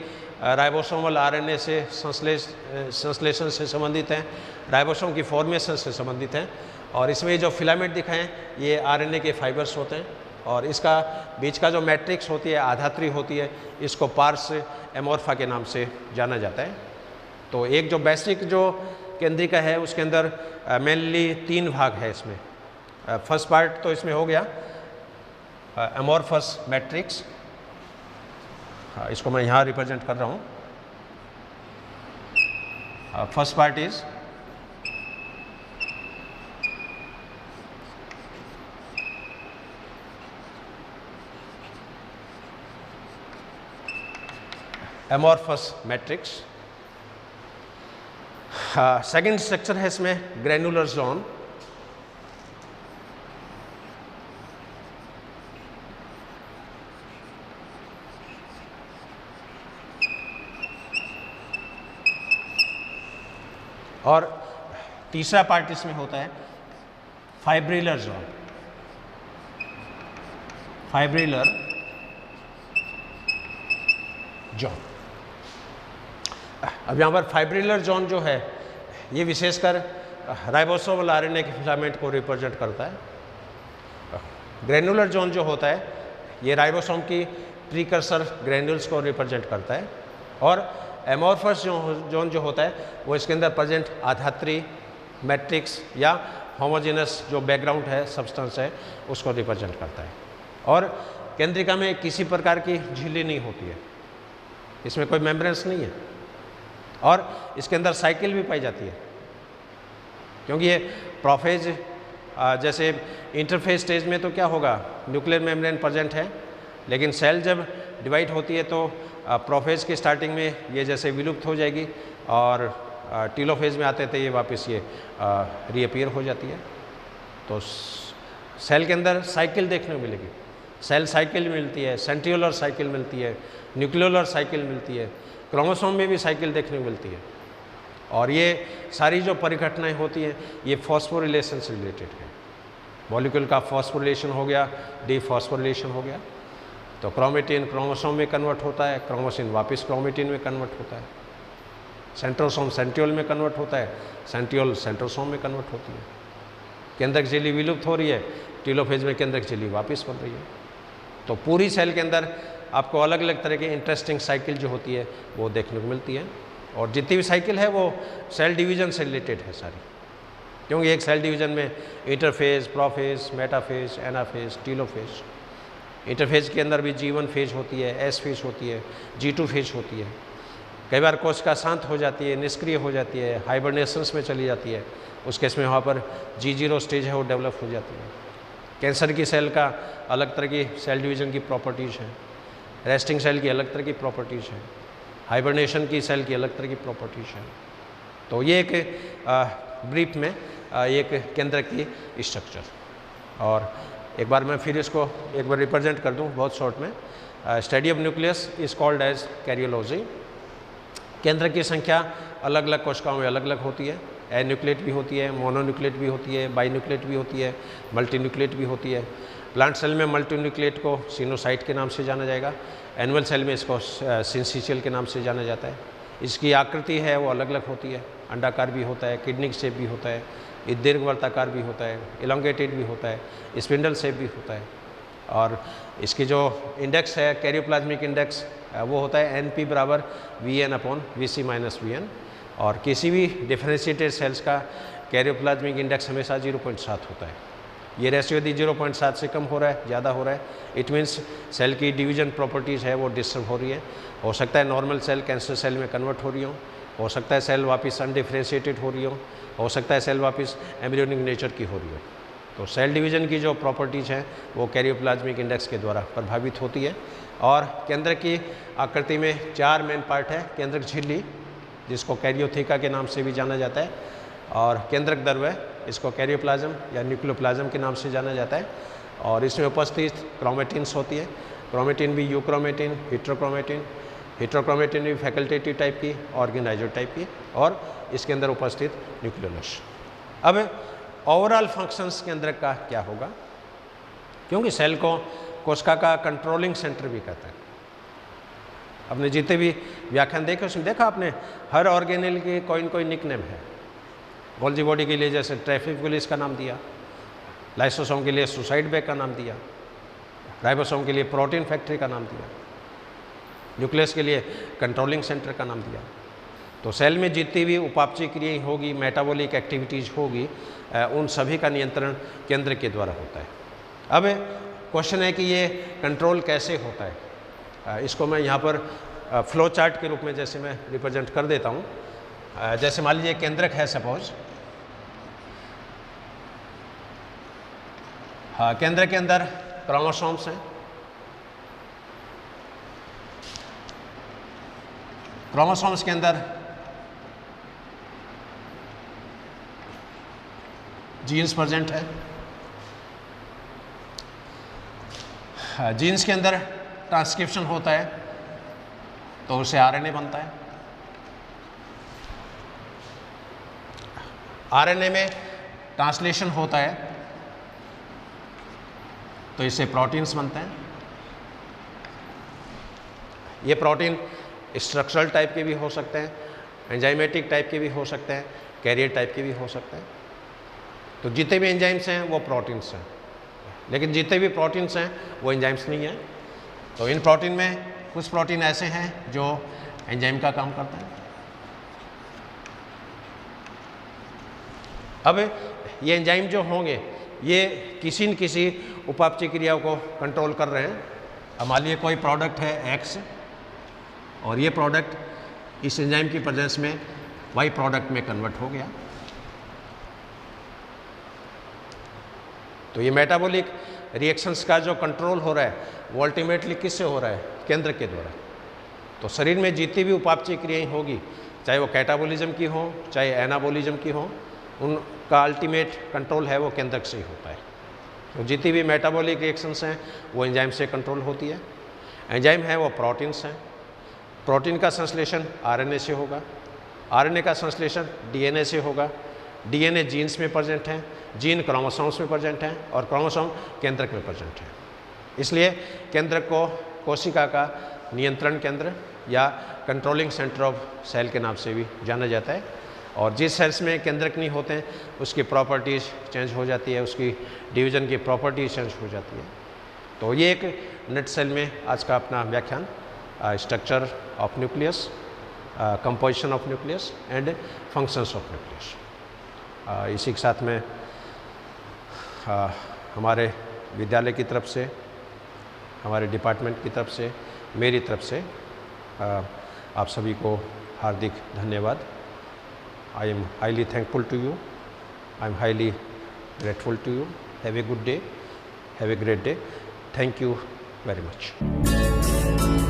S1: राइबोसोमल आरएनए से संश्लेषण से संबंधित हैं, राइबोसोम की फॉर्मेशन से संबंधित हैं। और इसमें जो फिलामेंट दिखाएं ये आरएनए के फाइबर्स होते हैं। और इसका बीच का जो मैट्रिक्स होती है, आधात्री होती है, इसको पार्स एमोर्फा के नाम से जाना जाता है। तो एक जो बेसिक जो केंद्रिका है उसके अंदर मेनली 3 भाग है इसमें। फर्स्ट पार्ट तो इसमें हो गया एमोर्फस मैट्रिक्स, इसको मैं यहाँ रिप्रेजेंट कर रहा हूँ। First part is amorphous matrix. Second structure है इसमें ग्रेनुलर जोन। और तीसरा पार्ट इसमें होता है फाइब्रिलर जोन। Fibrillar zone. अब यहाँ पर फाइब्रिलर जोन जो है ये विशेषकर राइबोसोमल आरएनए के फिलामेंट को रिप्रेजेंट करता है। ग्रेनुलर जोन जो होता है ये राइबोसोम की प्रीकर्सर ग्रेन्यूल्स को रिप्रेजेंट करता है। और एमोर्फस जोन जो होता है वो इसके अंदर प्रेजेंट आधात्री मैट्रिक्स या होमोजेनस जो बैकग्राउंड है, सब्सटेंस है, उसको रिप्रेजेंट करता है। और केंद्रिका में किसी प्रकार की झिल्ली नहीं होती है, इसमें कोई मेम्ब्रेन्स नहीं है। और इसके अंदर साइकिल भी पाई जाती है, क्योंकि ये प्रोफेज जैसे इंटरफेज स्टेज में तो क्या होगा, न्यूक्लियर मेम्ब्रेन प्रेजेंट है, लेकिन सेल जब डिवाइड होती है तो प्रोफेज की स्टार्टिंग में ये जैसे विलुप्त हो जाएगी और टीलोफेज में आते थे ये वापस ये रीअपीयर हो जाती है। तो सेल के अंदर साइकिल देखने को मिलेगी, सेल साइकिल मिलती है, सेंट्रियोलर साइकिल मिलती है, न्यूक्लियोलर साइकिल मिलती है, क्रोमोसोम में भी साइकिल देखने को मिलती है। और ये सारी जो परिघटनाएं होती हैं ये फॉस्फोरिलेशन से रिलेटेड है। मॉलिक्यूल का फॉस्फोरिलेशन हो गया, डीफॉस्फोरिलेशन हो गया, तो क्रोमेटिन क्रोमोसोम में कन्वर्ट होता है, क्रोमोसिन वापस क्रोमेटिन में कन्वर्ट होता है, सेंट्रोसोम सेंट्रियोल में कन्वर्ट होता है, सेंट्रियोल सेंट्रोसोम में कन्वर्ट होती है। केंद्रक झिल्ली विलुप्त हो रही है, टीलोफेज में केंद्रक झिल्ली वापस बन रही है। तो पूरी सेल के अंदर आपको अलग अलग तरह की इंटरेस्टिंग साइकिल जो होती है वो देखने को मिलती है। और जितनी भी साइकिल है वो सेल डिवीजन से रिलेटेड है सारी, क्योंकि एक सेल डिवीजन में interphase, prophase, metaphase, anaphase, telophase. Interphase के अंदर भी G1 फेज होती है, S फेज होती है, G2 फेज होती है। कई बार कोशिका शांत हो जाती है, निष्क्रिय हो जाती है, हाइबरनेशंस में चली जाती है, उस केस में वहाँ पर G0 स्टेज है वो डेवलप हो जाती है। कैंसर की सेल का अलग तरह की सेल डिवीजन की प्रॉपर्टीज़ हैं, रेस्टिंग सेल की अलग तरह की प्रॉपर्टीज़ हैं, हाइबरनेशन की सेल की अलग तरह की प्रॉपर्टीज़ हैं। तो ये एक ब्रीफ में एक केंद्र की स्ट्रक्चर। और एक बार मैं फिर इसको एक बार रिप्रेजेंट कर दूं बहुत शॉर्ट में। Study of nucleus is called as karyology. केंद्र की संख्या अलग अलग कोशिकाओं में अलग अलग होती है। एन्यूक्लिएट भी होती है, मोनोन्यूक्लिएट भी होती है, बाइन्यूक्लिएट भी होती है, मल्टीन्यूक्लिएट भी होती है। प्लांट सेल में मल्टीन्यूक्लिएट को सिनोसाइट के नाम से जाना जाएगा, एनिमल सेल में इसको सिंसिशियल के नाम से जाना जाता है। इसकी आकृति है वो अलग अलग होती है, अंडाकार भी होता है, किडनी शेप भी होता है, दीर्घवर्ताकार भी होता है, इलोंगेटेड भी होता है, स्पिंडल शेप भी होता है। और इसकी जो इंडेक्स है कैरियोप्लाज्मिक इंडेक्स वो होता है NP बराबर VN/VC माइनस VN। और किसी भी डिफरेंशिएटेड सेल्स का कैरियोप्लाज्मिक इंडेक्स हमेशा 0.7 होता है। ये रेशियो यदि 0.7 से कम हो रहा है, ज़्यादा हो रहा है, इट मीन्स सेल की डिवीजन प्रॉपर्टीज़ है वो डिस्टर्ब हो रही है। हो सकता है नॉर्मल सेल कैंसर सेल में कन्वर्ट हो रही हो सकता है सेल वापस अनडिफरेंशिएटेड हो रही हो सकता है सेल वापस एम्ब्रियोनिक नेचर की हो रही हो। तो सेल डिवीजन की जो प्रॉपर्टीज़ हैं वो कैरियोप्लाज्मिक इंडेक्स के द्वारा प्रभावित होती है। और केंद्र की आकृति में 4 मेन पार्ट है। केंद्रक झिल्ली जिसको कैरियोथेका के नाम से भी जाना जाता है, और केंद्रक द्रव्य इसको कैरियोप्लाज्म या न्यूक्लियोप्लाज्म के नाम से जाना जाता है। और इसमें उपस्थित क्रोमेटिन्स होती है। क्रोमेटिन भी यूक्रोमेटिन, हिट्रोक्रोमेटिन, हिट्रोक्रोमेटिन भी फैकल्टेटिव टाइप की, ऑर्गेनाइजर टाइप की, और इसके अंदर उपस्थित न्यूक्लियोलस। अब ओवरऑल फंक्शंस के अंदर का क्या होगा, क्योंकि सेल को कोशिका का कंट्रोलिंग सेंटर भी कहते हैं। अपने जितने भी व्याख्यान देखे उसमें देखा आपने हर ऑर्गेनेल के कोई न कोई निकनेम है। गोल्जी बॉडी के लिए जैसे ट्रैफिक पुलिस का नाम दिया, लाइसोसोम के लिए सुसाइड बैग का नाम दिया, राइबोसोम के लिए प्रोटीन फैक्ट्री का नाम दिया, न्यूक्लियस के लिए कंट्रोलिंग सेंटर का नाम दिया। तो सेल में जितनी भी उपापचय क्रियाएं होगी, मेटाबॉलिक एक्टिविटीज़ होगी, उन सभी का नियंत्रण केंद्र के द्वारा होता है। अब क्वेश्चन है कि ये कंट्रोल कैसे होता है। इसको मैं यहाँ पर फ्लो चार्ट के रूप में जैसे मैं रिप्रेजेंट कर देता हूँ। जैसे मान लीजिए केंद्रक है सपोज, हाँ, केंद्र के अंदर क्रोमोसोम्स हैं। क्रोमोसोम्स के अंदर जीन्स प्रेजेंट है। जीन्स के अंदर ट्रांसक्रिप्शन होता है तो उससे RNA बनता है। RNA में ट्रांसलेशन होता है तो इससे प्रोटीन्स बनते हैं। ये प्रोटीन स्ट्रक्चरल टाइप के भी हो सकते हैं, एंजाइमेटिक टाइप के भी हो सकते हैं, कैरियर टाइप के भी हो सकते हैं। तो जितने भी एंजाइम्स हैं वो प्रोटीन्स हैं, लेकिन जितने भी प्रोटीन्स हैं वो एंजाइम्स नहीं हैं। तो इन प्रोटीन में कुछ प्रोटीन ऐसे हैं जो एंजाइम का काम करते हैं। अब ये एंजाइम जो होंगे ये किसी न किसी उपापचय क्रियाओं को कंट्रोल कर रहे हैं। अब मान लीजिए कोई प्रोडक्ट है X और ये प्रोडक्ट इस एंजाइम की प्रेजेंस में Y प्रोडक्ट में कन्वर्ट हो गया। तो ये मेटाबॉलिक रिएक्शंस का जो कंट्रोल हो रहा है वो अल्टीमेटली किससे हो रहा है? केंद्रक के द्वारा। तो शरीर में जितनी भी उपापचय क्रियाएं होगी, चाहे वो कैटाबॉलिज्म की हो चाहे एनाबॉलिज्म की हो, उनका अल्टीमेट कंट्रोल है वो केंद्रक से ही होता है। तो जितनी भी मेटाबॉलिक रिएक्शंस हैं वो एंजाइम से कंट्रोल होती है। एंजाइम है वो प्रोटीन्स हैं, प्रोटीन का संश्लेषण आरएनए से होगा, आरएनए का संश्लेषण डीएनए से होगा, डीएनए जीन्स में प्रेजेंट है, जीन क्रोमोसोम्स में प्रेजेंट है और क्रोमोसोम केंद्रक में प्रेजेंट है। इसलिए केंद्रक को कोशिका का नियंत्रण केंद्र या कंट्रोलिंग सेंटर ऑफ सेल के नाम से भी जाना जाता है। और जिस सेल्स में केंद्रक नहीं होते हैं उसकी प्रॉपर्टीज़ चेंज हो जाती है, उसकी डिवीज़न की प्रॉपर्टीज चेंज हो जाती है। तो ये एक नट सेल में आज का अपना व्याख्यान structure of nucleus, composition of nucleus and functions of nucleus. इसी के साथ में हमारे विद्यालय की तरफ से, हमारे डिपार्टमेंट की तरफ से, मेरी तरफ से आप सभी को हार्दिक धन्यवाद। I am highly thankful to you. I am highly grateful to you. Have a good day. Have a great day. Thank you very much.